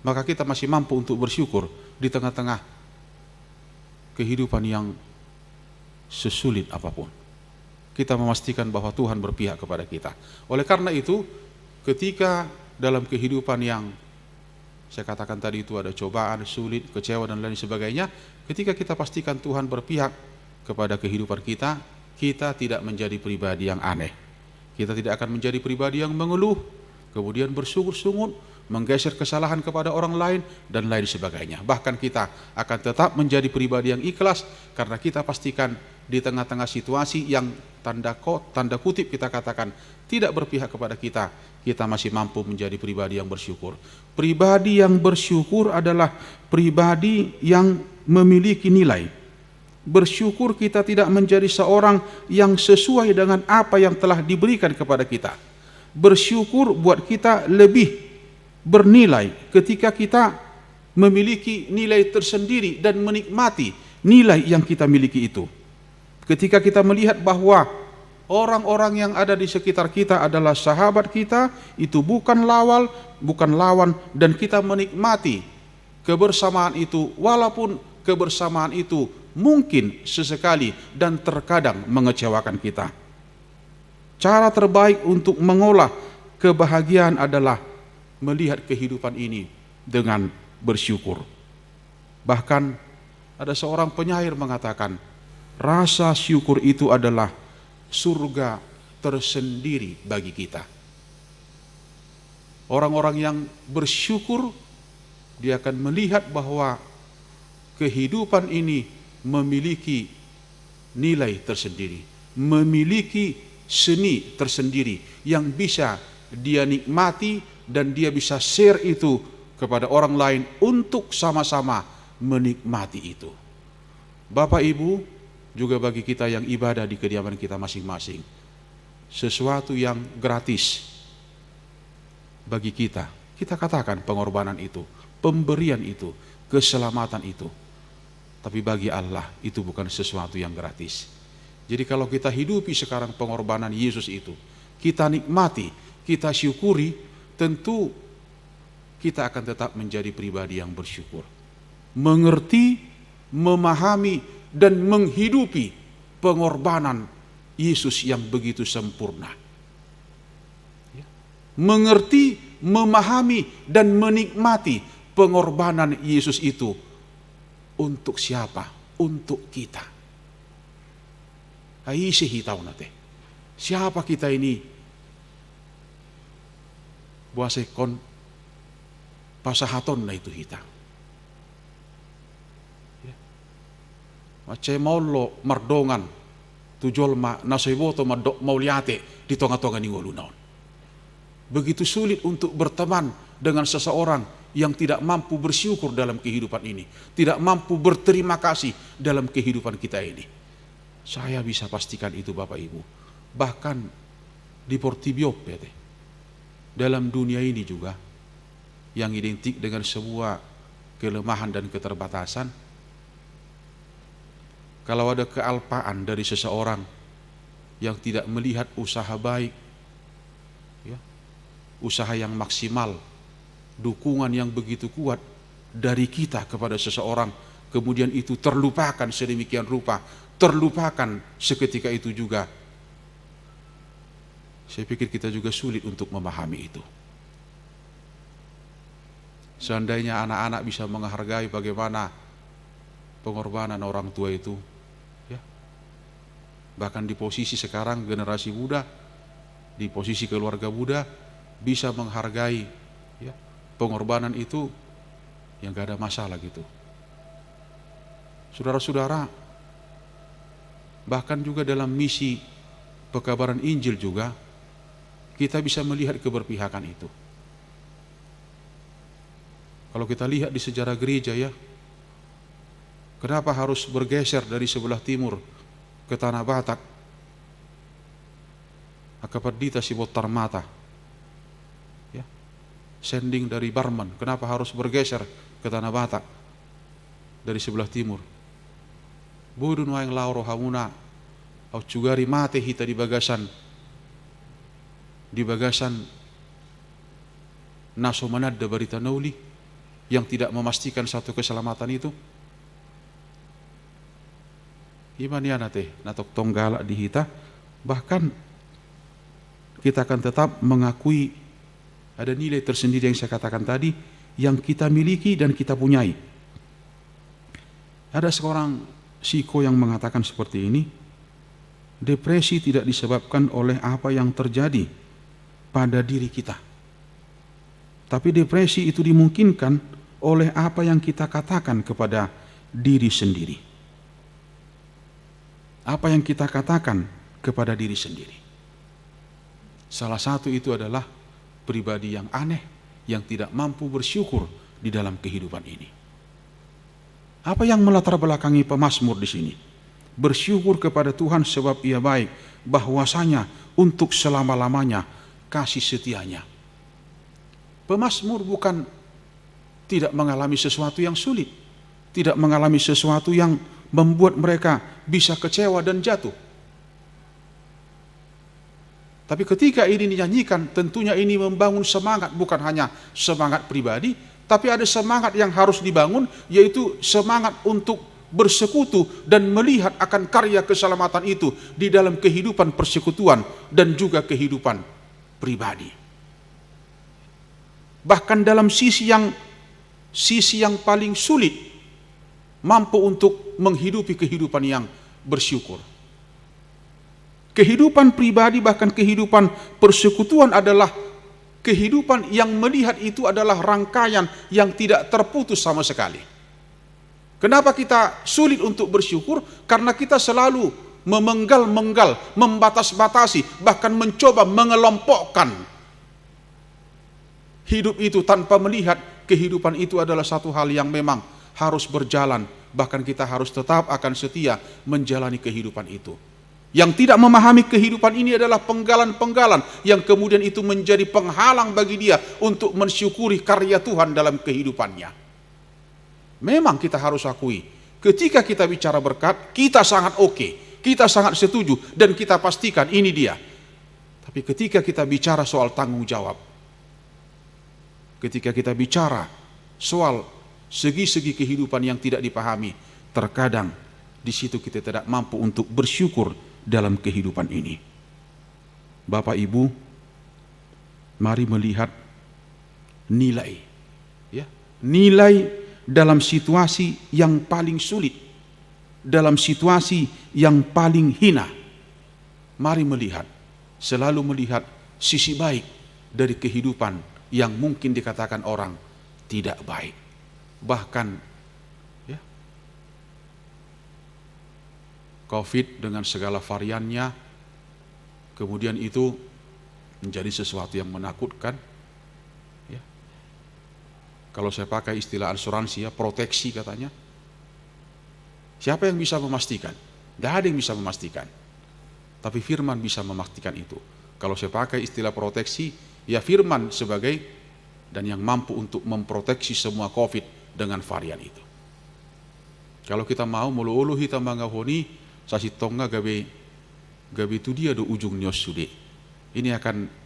maka kita masih mampu untuk bersyukur di tengah-tengah kehidupan yang sesulit apapun. Kita memastikan bahwa Tuhan berpihak kepada kita. Oleh karena itu, ketika dalam kehidupan yang saya katakan tadi itu ada cobaan, sulit, kecewa dan lain sebagainya, ketika kita pastikan Tuhan berpihak kepada kehidupan kita, kita tidak menjadi pribadi yang aneh. Kita tidak akan menjadi pribadi yang mengeluh, kemudian bersungut-sungut, menggeser kesalahan kepada orang lain dan lain sebagainya. Bahkan kita akan tetap menjadi pribadi yang ikhlas karena kita pastikan di tengah-tengah situasi yang tanda kutip kita katakan tidak berpihak kepada kita, kita masih mampu menjadi pribadi yang bersyukur. Pribadi yang bersyukur adalah pribadi yang memiliki nilai. Bersyukur kita tidak menjadi seorang yang sesuai dengan apa yang telah diberikan kepada kita. Bersyukur buat kita lebih bernilai ketika kita memiliki nilai tersendiri dan menikmati nilai yang kita miliki itu. Ketika kita melihat bahwa orang-orang yang ada di sekitar kita adalah sahabat kita, itu bukan lawan, dan kita menikmati kebersamaan itu, walaupun kebersamaan itu mungkin sesekali dan terkadang mengecewakan kita. Cara terbaik untuk mengolah kebahagiaan adalah melihat kehidupan ini dengan bersyukur. Bahkan ada seorang penyair mengatakan, rasa syukur itu adalah surga tersendiri bagi kita. Orang-orang yang bersyukur dia akan melihat bahwa kehidupan ini memiliki nilai tersendiri, memiliki seni tersendiri yang bisa dia nikmati dan dia bisa share itu kepada orang lain untuk sama-sama menikmati itu. Bapak Ibu, juga bagi kita yang ibadah di kediaman kita masing-masing, sesuatu yang gratis bagi kita, kita katakan pengorbanan itu, pemberian itu, keselamatan itu. Tapi bagi Allah itu bukan sesuatu yang gratis. Jadi kalau kita hidupi sekarang pengorbanan Yesus itu, kita nikmati, kita syukuri, tentu kita akan tetap menjadi pribadi yang bersyukur. Mengerti, memahami, dan menghidupi pengorbanan Yesus yang begitu sempurna. Mengerti, memahami, dan menikmati pengorbanan Yesus itu untuk siapa? Untuk kita. Aisyah tahu nate. Siapa kita ini? Buasekon pasahaton na itu kita. Macam maulo mardongan tujol ma nasaiboto madok mauliate di tonga-tonga ni walunaon. Begitu sulit untuk berteman dengan seseorang yang tidak mampu bersyukur dalam kehidupan ini, tidak mampu berterima kasih dalam kehidupan kita ini. Saya bisa pastikan itu Bapak Ibu. Bahkan di Portibio dalam dunia ini juga yang identik dengan sebuah kelemahan dan keterbatasan, kalau ada kealpaan dari seseorang yang tidak melihat usaha baik, ya, usaha yang maksimal, dukungan yang begitu kuat dari kita kepada seseorang, kemudian itu terlupakan sedemikian rupa, terlupakan seketika itu juga, saya pikir kita juga sulit untuk memahami itu. Seandainya anak-anak bisa menghargai bagaimana pengorbanan orang tua itu, ya, bahkan di posisi sekarang generasi muda, di posisi keluarga muda bisa menghargai, ya, pengorbanan itu, yang gak ada masalah gitu. Saudara-saudara, bahkan juga dalam misi pekabaran Injil juga kita bisa melihat keberpihakan itu. Kalau kita lihat di sejarah gereja, ya, kenapa harus bergeser dari sebelah timur ke Tanah Batak? Akapardita Sibotar Mata, ya, sending dari Barman, kenapa harus bergeser ke Tanah Batak dari sebelah timur? Budun waeng lauro hamuna au cugari mate hita di bagasan naso manadda barita nauli yang tidak memastikan satu keselamatan itu. Imania nate natok tonggala di hita, bahkan kita akan tetap mengakui ada nilai tersendiri yang saya katakan tadi yang kita miliki dan kita punyai. Ada seorang psiko yang mengatakan seperti ini, depresi tidak disebabkan oleh apa yang terjadi pada diri kita, tapi depresi itu dimungkinkan oleh apa yang kita katakan kepada diri sendiri. Apa yang kita katakan kepada diri sendiri. Salah satu itu adalah pribadi yang aneh, yang tidak mampu bersyukur di dalam kehidupan ini. Apa yang melatar belakangi pemazmur di sini? Bersyukur kepada Tuhan sebab Ia baik, bahwasanya untuk selama-lamanya kasih setianya. Pemazmur bukan tidak mengalami sesuatu yang sulit, tidak mengalami sesuatu yang membuat mereka bisa kecewa dan jatuh. Tapi ketika ini dinyanyikan, tentunya ini membangun semangat, bukan hanya semangat pribadi, tapi ada semangat yang harus dibangun, yaitu semangat untuk bersekutu dan melihat akan karya keselamatan itu di dalam kehidupan persekutuan dan juga kehidupan pribadi. Bahkan dalam sisi yang paling sulit, mampu untuk menghidupi kehidupan yang bersyukur. Kehidupan pribadi bahkan kehidupan persekutuan adalah kehidupan yang melihat itu adalah rangkaian yang tidak terputus sama sekali. Kenapa kita sulit untuk bersyukur? Karena kita selalu memenggal-menggal, membatas-batasi, bahkan mencoba mengelompokkan hidup itu tanpa melihat kehidupan itu adalah satu hal yang memang harus berjalan. Bahkan kita harus tetap akan setia menjalani kehidupan itu. Yang tidak memahami kehidupan ini adalah penggalan-penggalan yang kemudian itu menjadi penghalang bagi dia untuk mensyukuri karya Tuhan dalam kehidupannya. Memang kita harus akui, ketika kita bicara berkat, kita sangat oke, kita sangat setuju, dan kita pastikan ini dia. Tapi ketika kita bicara soal tanggung jawab, ketika kita bicara soal segi-segi kehidupan yang tidak dipahami, terkadang di situ kita tidak mampu untuk bersyukur dalam kehidupan ini. Bapak Ibu, mari melihat nilai, ya, nilai dalam situasi yang paling sulit, dalam situasi yang paling hina. Mari melihat, selalu melihat sisi baik dari kehidupan yang mungkin dikatakan orang tidak baik. Bahkan ya, COVID dengan segala variannya, kemudian itu menjadi sesuatu yang menakutkan. Ya. Kalau saya pakai istilah asuransi, ya, proteksi katanya. Siapa yang bisa memastikan? Tidak ada yang bisa memastikan. Tapi firman bisa memastikan itu. Kalau saya pakai istilah proteksi, ya firman sebagai dan yang mampu untuk memproteksi semua COVID dengan varian itu. Kalau kita mau mulu-ulu hitam mangahoni, sasi tonga gabe itu dia do ujung nyos sude. Ini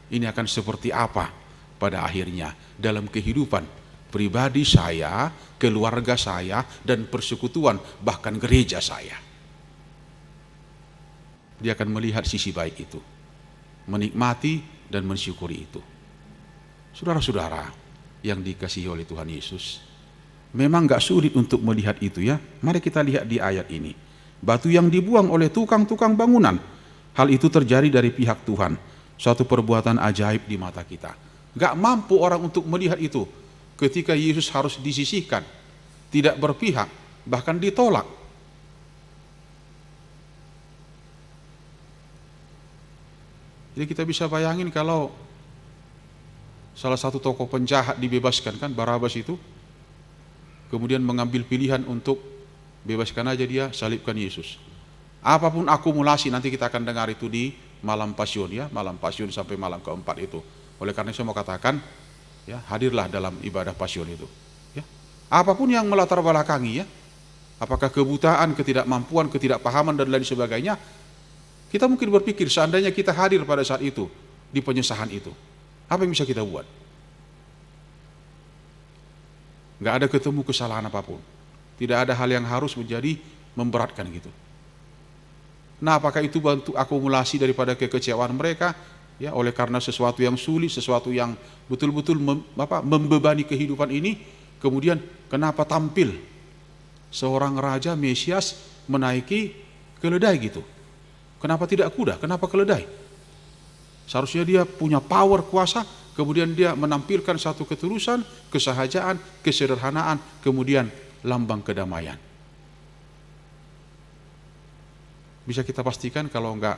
akan seperti apa pada akhirnya dalam kehidupan pribadi saya, keluarga saya, dan persekutuan, bahkan gereja saya. Dia akan melihat sisi baik itu, menikmati dan mensyukuri itu. Saudara-saudara yang dikasihi oleh Tuhan Yesus, memang gak sulit untuk melihat itu, ya. Mari kita lihat di ayat ini. Batu yang dibuang oleh tukang-tukang bangunan, hal itu terjadi dari pihak Tuhan, suatu perbuatan ajaib di mata kita. Gak mampu orang untuk melihat itu ketika Yesus harus disisihkan, tidak berpihak, bahkan ditolak. Jadi kita bisa bayangin kalau salah satu tokoh penjahat dibebaskan, kan, Barabas itu, kemudian mengambil pilihan untuk bebaskan aja dia, salibkan Yesus. Apapun akumulasi, nanti kita akan dengar itu di malam Pasion, ya, malam Pasion sampai malam keempat itu. Oleh karena saya mau katakan, ya, hadirlah dalam ibadah Pasion itu. Ya. Apapun yang melatar belakangi, ya, apakah kebutaan, ketidakmampuan, ketidakpahaman dan lain sebagainya, kita mungkin berpikir seandainya kita hadir pada saat itu di penyesahan itu, apa yang bisa kita buat? Gak ada ketemu kesalahan apapun. Tidak ada hal yang harus menjadi memberatkan gitu. Nah, apakah itu bentuk akumulasi daripada kekecewaan mereka? Ya, oleh karena sesuatu yang sulit, sesuatu yang betul-betul membebani kehidupan ini, kemudian kenapa tampil seorang raja Mesias menaiki keledai gitu? Kenapa tidak kuda? Kenapa keledai? Seharusnya dia punya power, kuasa, kemudian dia menampilkan satu ketulusan, kesahajaan, kesederhanaan, kemudian lambang kedamaian. Bisa kita pastikan kalau enggak,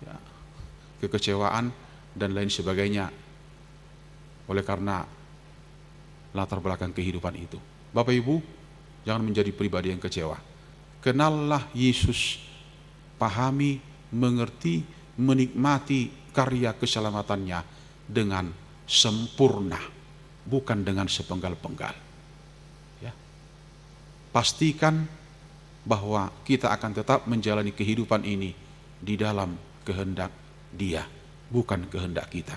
ya, kekecewaan dan lain sebagainya oleh karena latar belakang kehidupan itu. Bapak Ibu, jangan menjadi pribadi yang kecewa. Kenallah Yesus, pahami, mengerti, menikmati karya keselamatannya dengan sempurna, bukan dengan sepenggal-penggal. Ya. Pastikan bahwa kita akan tetap menjalani kehidupan ini di dalam kehendak Dia, bukan kehendak kita.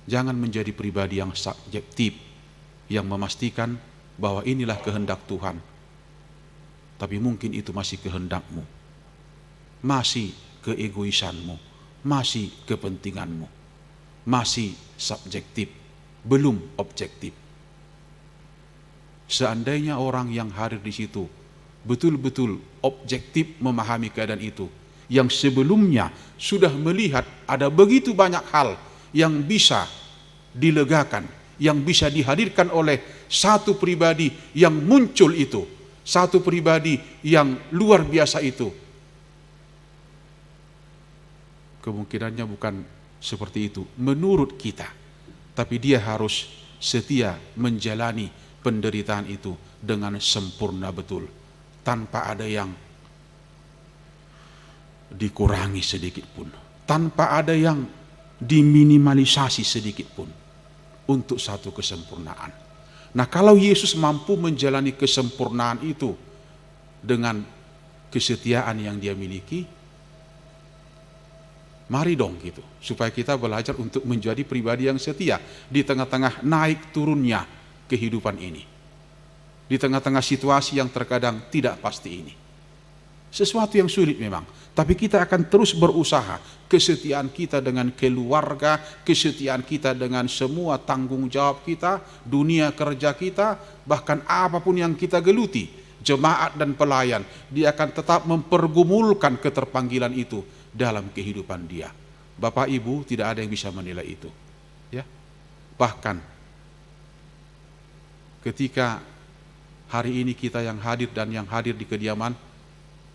Jangan menjadi pribadi yang subjektif, yang memastikan bahwa inilah kehendak Tuhan, tapi mungkin itu masih kehendakmu, masih keegoisanmu, masih kepentinganmu, masih subjektif, belum objektif. Seandainya orang yang hadir di situ betul-betul objektif memahami keadaan itu, yang sebelumnya sudah melihat ada begitu banyak hal yang bisa dilegakan, yang bisa dihadirkan oleh satu pribadi yang muncul itu, satu pribadi yang luar biasa itu, kemungkinannya bukan seperti itu menurut kita, tapi dia harus setia menjalani penderitaan itu dengan sempurna betul, tanpa ada yang dikurangi sedikit pun, tanpa ada yang diminimalisasi sedikit pun, untuk satu kesempurnaan. Nah, kalau Yesus mampu menjalani kesempurnaan itu dengan kesetiaan yang dia miliki, mari dong gitu, supaya kita belajar untuk menjadi pribadi yang setia di tengah-tengah naik turunnya kehidupan ini, di tengah-tengah situasi yang terkadang tidak pasti ini. Sesuatu yang sulit memang, tapi kita akan terus berusaha. Kesetiaan kita dengan keluarga, kesetiaan kita dengan semua tanggung jawab kita, dunia kerja kita, bahkan apapun yang kita geluti, jemaat dan pelayan, dia akan tetap mempergumulkan keterpanggilan itu dalam kehidupan dia. Bapak Ibu, tidak ada yang bisa menilai itu, ya. Bahkan ketika hari ini kita yang hadir dan yang hadir di kediaman,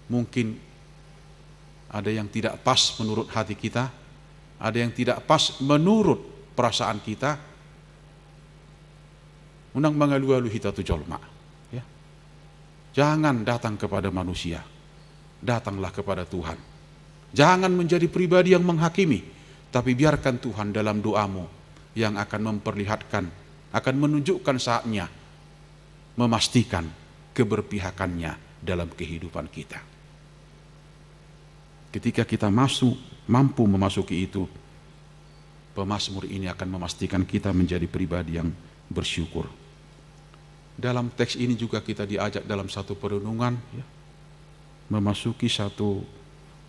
mungkin ada yang tidak pas menurut hati kita, ada yang tidak pas menurut perasaan kita. Unang mangalu-alu hita tu jolma, ya. Jangan datang kepada manusia, datanglah kepada Tuhan. Jangan menjadi pribadi yang menghakimi, tapi biarkan Tuhan dalam doamu yang akan memperlihatkan, akan menunjukkan saatnya memastikan keberpihakannya dalam kehidupan kita. Ketika kita mampu memasuki itu, pemazmur ini akan memastikan kita menjadi pribadi yang bersyukur. Dalam teks ini juga kita diajak dalam satu perenungan, ya, memasuki satu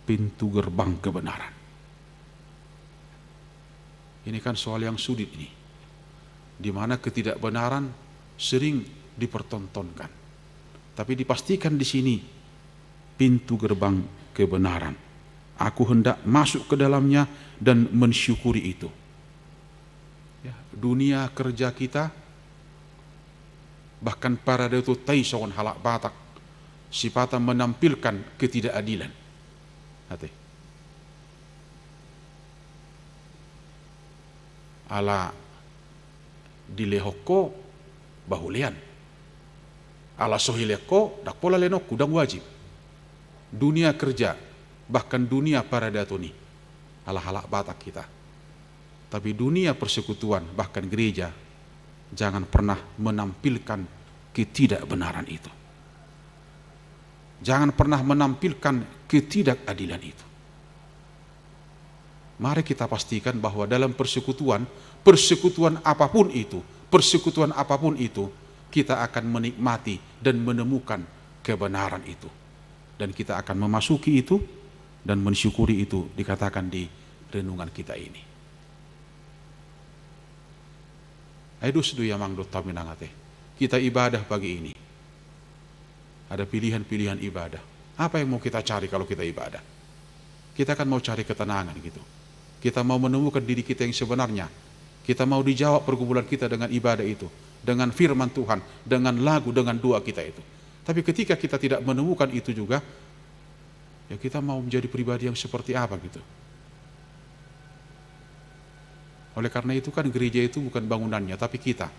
pintu gerbang kebenaran. Ini kan soal yang sulit ini, di mana ketidakbenaran sering dipertontonkan, tapi dipastikan di sini pintu gerbang kebenaran. Aku hendak masuk ke dalamnya dan mensyukuri itu. Ya, dunia kerja kita, bahkan para itu taisawan halak batak, sifata menampilkan ketidakadilan. Hati. Ala dilehoko bahulian, ala sohileko dak pola lenok kudang wajib. Dunia kerja, bahkan dunia paradatoni, ala halak batak kita. Tapi dunia persekutuan, bahkan gereja, jangan pernah menampilkan ketidakbenaran itu. Jangan pernah menampilkan ketidakadilan itu. Mari kita pastikan bahwa dalam persekutuan apapun itu, kita akan menikmati dan menemukan kebenaran itu. Dan kita akan memasuki itu dan mensyukuri itu, dikatakan di renungan kita ini. Aidus du yamang do taminangate. Kita ibadah pagi ini. Ada pilihan-pilihan ibadah. Apa yang mau kita cari kalau kita ibadah? Kita kan mau cari ketenangan gitu. Kita mau menemukan diri kita yang sebenarnya. Kita mau dijawab pergumulan kita dengan ibadah itu, dengan firman Tuhan, dengan lagu, dengan doa kita itu. Tapi ketika kita tidak menemukan itu juga, ya kita mau menjadi pribadi yang seperti apa gitu. Oleh karena itu kan gereja itu bukan bangunannya, tapi kita.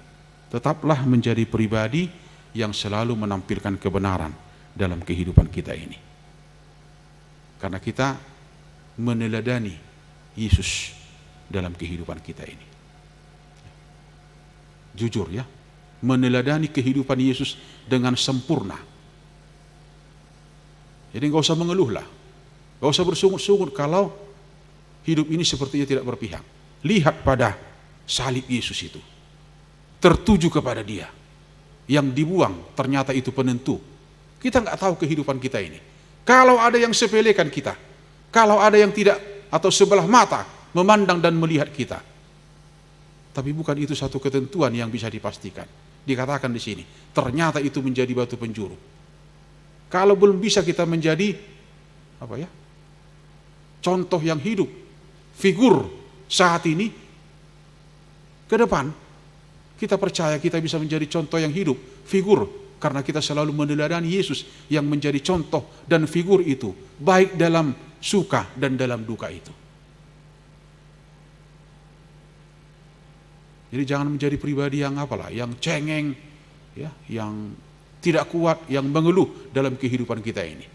Tetaplah menjadi pribadi yang selalu menampilkan kebenaran dalam kehidupan kita ini. Karena kita meneladani Yesus dalam kehidupan kita ini. Jujur ya, meneladani kehidupan Yesus dengan sempurna. Jadi enggak usah mengeluh lah, enggak usah bersungut-sungut kalau hidup ini sepertinya tidak berpihak. Lihat pada salib Yesus itu, tertuju kepada Dia. Yang dibuang ternyata itu penentu. Kita enggak tahu kehidupan kita ini. Kalau ada yang sepelekan kita, kalau ada yang tidak atau sebelah mata memandang dan melihat kita, tapi bukan itu satu ketentuan yang bisa dipastikan. Dikatakan di sini, ternyata itu menjadi batu penjuru. Kalau belum bisa kita menjadi contoh yang hidup, figur saat ini, ke depan, kita percaya kita bisa menjadi contoh yang hidup, figur, karena kita selalu meneladani Yesus yang menjadi contoh dan figur itu, baik dalam suka dan dalam duka itu. Jadi jangan menjadi pribadi yang yang cengeng, ya, yang tidak kuat, yang mengeluh dalam kehidupan kita ini.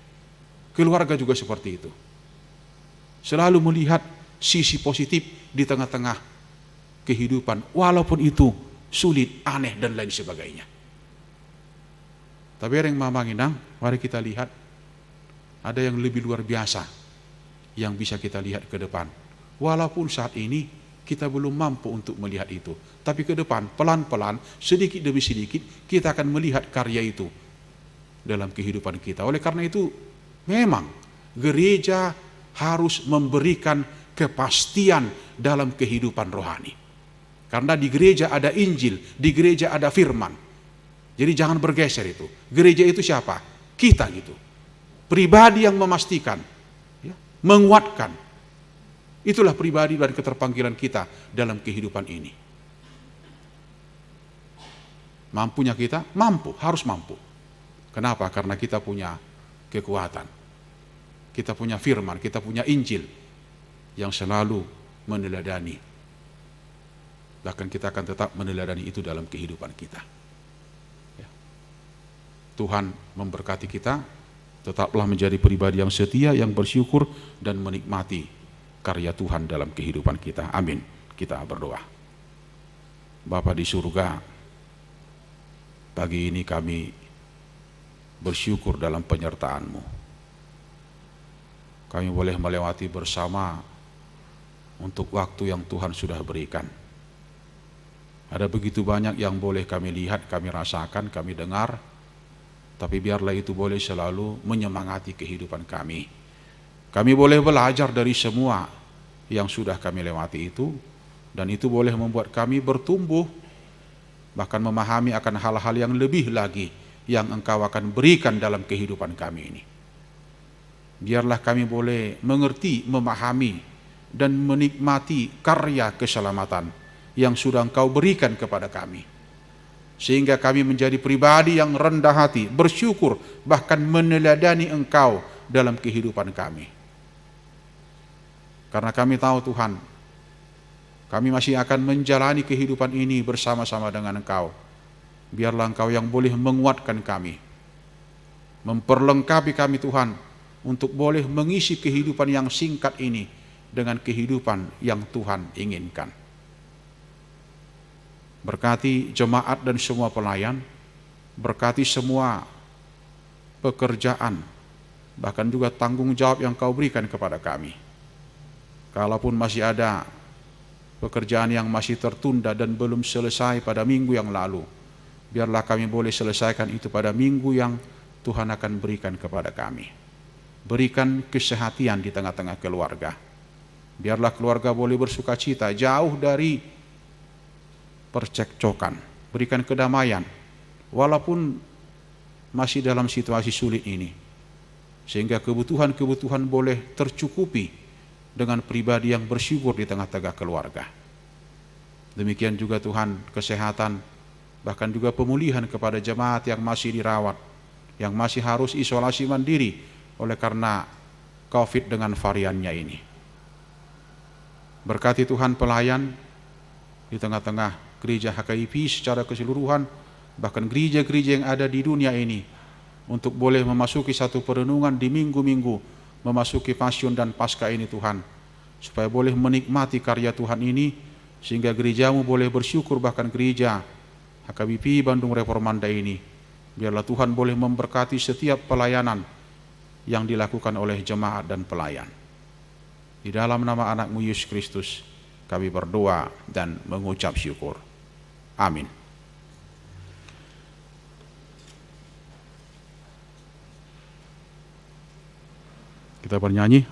Keluarga juga seperti itu. Selalu melihat sisi positif di tengah-tengah kehidupan, walaupun itu sulit, aneh, dan lain sebagainya. Tapi yang mamanginang, mari kita lihat ada yang lebih luar biasa yang bisa kita lihat ke depan. Walaupun saat ini kita belum mampu untuk melihat itu, tapi ke depan pelan-pelan, sedikit demi sedikit kita akan melihat karya itu dalam kehidupan kita. Oleh karena itu memang gereja harus memberikan kepastian dalam kehidupan rohani. Karena di gereja ada Injil, di gereja ada firman. Jadi jangan bergeser itu. Gereja itu siapa? Kita gitu. Pribadi yang memastikan, ya, menguatkan. Itulah pribadi dan keterpanggilan kita dalam kehidupan ini. Mampunya kita? Mampu, harus mampu. Kenapa? Karena kita punya kekuatan. Kita punya firman, kita punya Injil yang selalu meneladani. Bahkan kita akan tetap meneladani itu dalam kehidupan kita. Ya. Tuhan memberkati kita, tetaplah menjadi pribadi yang setia, yang bersyukur, dan menikmati karya Tuhan dalam kehidupan kita. Amin. Kita berdoa. Bapa di surga, pagi ini kami bersyukur dalam penyertaan-Mu. Kami boleh melewati bersama untuk waktu yang Tuhan sudah berikan. Ada begitu banyak yang boleh kami lihat, kami rasakan, kami dengar, tapi biarlah itu boleh selalu menyemangati kehidupan kami. Kami boleh belajar dari semua yang sudah kami lewati itu, dan itu boleh membuat kami bertumbuh, bahkan memahami akan hal-hal yang lebih lagi yang Engkau akan berikan dalam kehidupan kami ini. Biarlah kami boleh mengerti, memahami, dan menikmati karya keselamatan yang sudah Engkau berikan kepada kami, sehingga kami menjadi pribadi yang rendah hati, bersyukur, bahkan meneladani Engkau dalam kehidupan kami. Karena kami tahu Tuhan, kami masih akan menjalani kehidupan ini bersama-sama dengan Engkau. Biarlah Engkau yang boleh menguatkan kami, memperlengkapi kami Tuhan, untuk boleh mengisi kehidupan yang singkat ini dengan kehidupan yang Tuhan inginkan. Berkati jemaat dan semua pelayan, berkati semua pekerjaan, bahkan juga tanggung jawab yang Kau berikan kepada kami. Kalaupun masih ada pekerjaan yang masih tertunda dan belum selesai pada minggu yang lalu, biarlah kami boleh selesaikan itu pada minggu yang Tuhan akan berikan kepada kami. Berikan kesehatan di tengah-tengah keluarga. Biarlah keluarga boleh bersuka cita, jauh dari percekcokan. Berikan kedamaian, walaupun masih dalam situasi sulit ini, sehingga kebutuhan-kebutuhan boleh tercukupi dengan pribadi yang bersyukur di tengah-tengah keluarga. Demikian juga Tuhan, kesehatan, bahkan juga pemulihan kepada jemaat yang masih dirawat, yang masih harus isolasi mandiri oleh karena COVID dengan variannya ini. Berkati Tuhan pelayan di tengah-tengah gereja HKIP secara keseluruhan, bahkan gereja-gereja yang ada di dunia ini, untuk boleh memasuki satu perenungan di minggu-minggu memasuki Pasyun dan Paskah ini Tuhan, supaya boleh menikmati karya Tuhan ini, sehingga gerejamu boleh bersyukur, bahkan gereja HKBP Bandung Reformanda ini, biarlah Tuhan boleh memberkati setiap pelayanan yang dilakukan oleh jemaat dan pelayan. Di dalam nama anak-Mu Yesus Kristus kami berdoa dan mengucap syukur. Amin. Kita bernyanyi.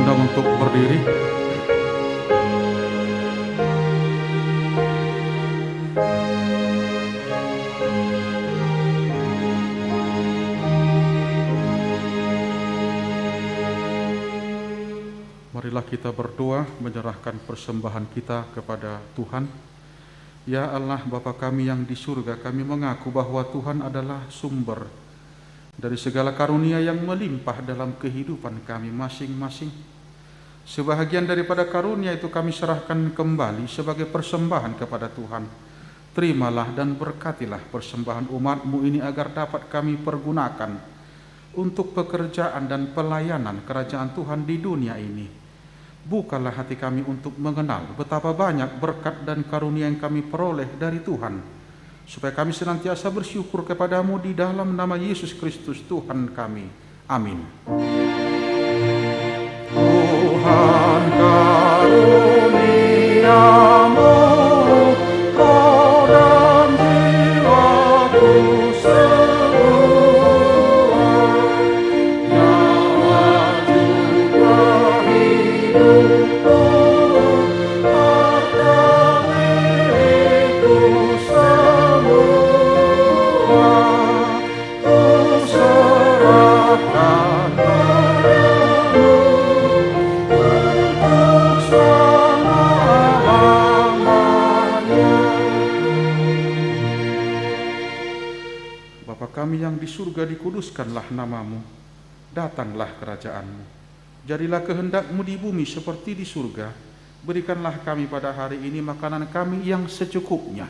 undang untuk berdiri. Marilah kita berdoa menyerahkan persembahan kita kepada Tuhan. Ya Allah Bapa kami yang di surga, kami mengaku bahwa Tuhan adalah sumber dari segala karunia yang melimpah dalam kehidupan kami masing-masing. Sebahagian daripada karunia itu kami serahkan kembali sebagai persembahan kepada Tuhan. Terimalah dan berkatilah persembahan umat-Mu ini agar dapat kami pergunakan untuk pekerjaan dan pelayanan kerajaan Tuhan di dunia ini. Bukalah hati kami untuk mengenal betapa banyak berkat dan karunia yang kami peroleh dari Tuhan, supaya kami senantiasa bersyukur kepadamu di dalam nama Yesus Kristus Tuhan kami. Amin. Tuhan karuniamu, roh dan jiwaku semua, nyawa juga hidupku, harta milikku semua, ku serahkan padamu untuk selama-lamanya. Bapa kami yang di surga, dikuduskanlah namamu, datanglah kerajaanmu. Jadilah kehendak-Mu di bumi seperti di surga. Berikanlah kami pada hari ini makanan kami yang secukupnya,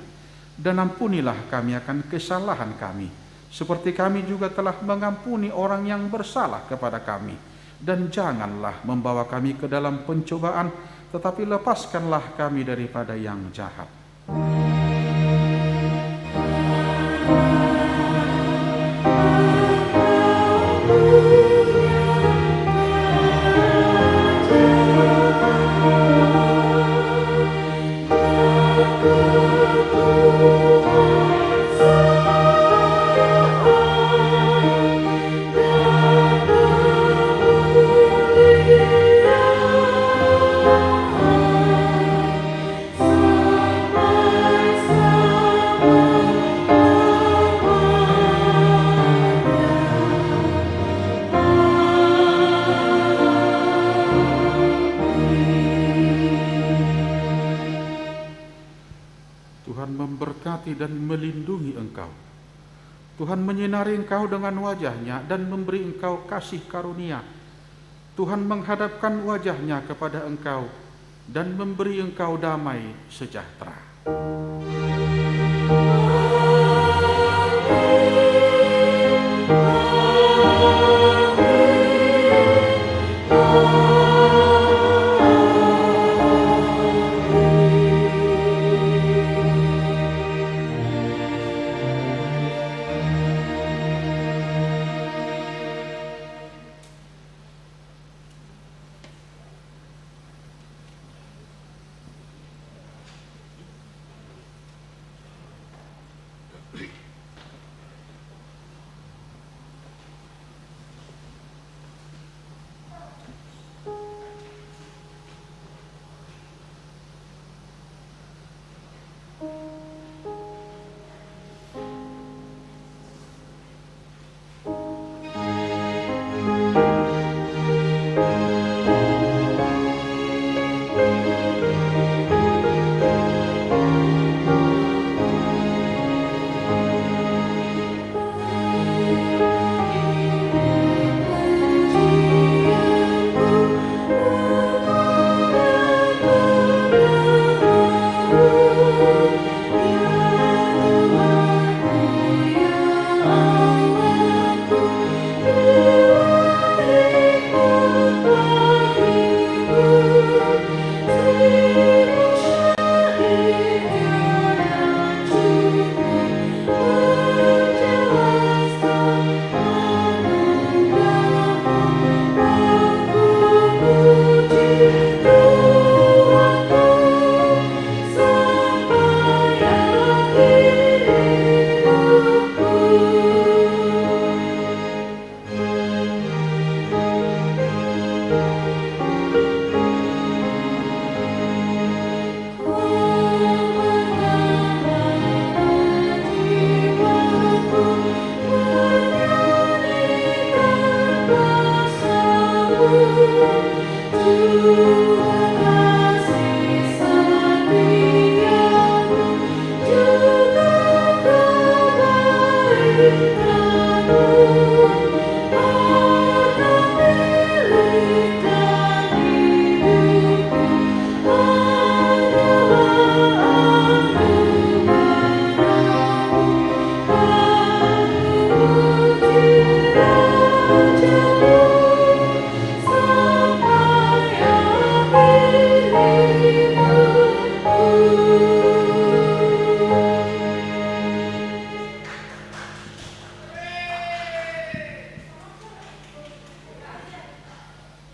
dan ampunilah kami akan kesalahan kami, seperti kami juga telah mengampuni orang yang bersalah kepada kami. Dan janganlah membawa kami ke dalam pencobaan, tetapi lepaskanlah kami daripada yang jahat. Tuhan memberkati dan melindungi engkau. Tuhan menyinari engkau dengan wajah-Nya dan memberi engkau kasih karunia. Tuhan menghadapkan wajah-Nya kepada engkau dan memberi engkau damai sejahtera. Tuhan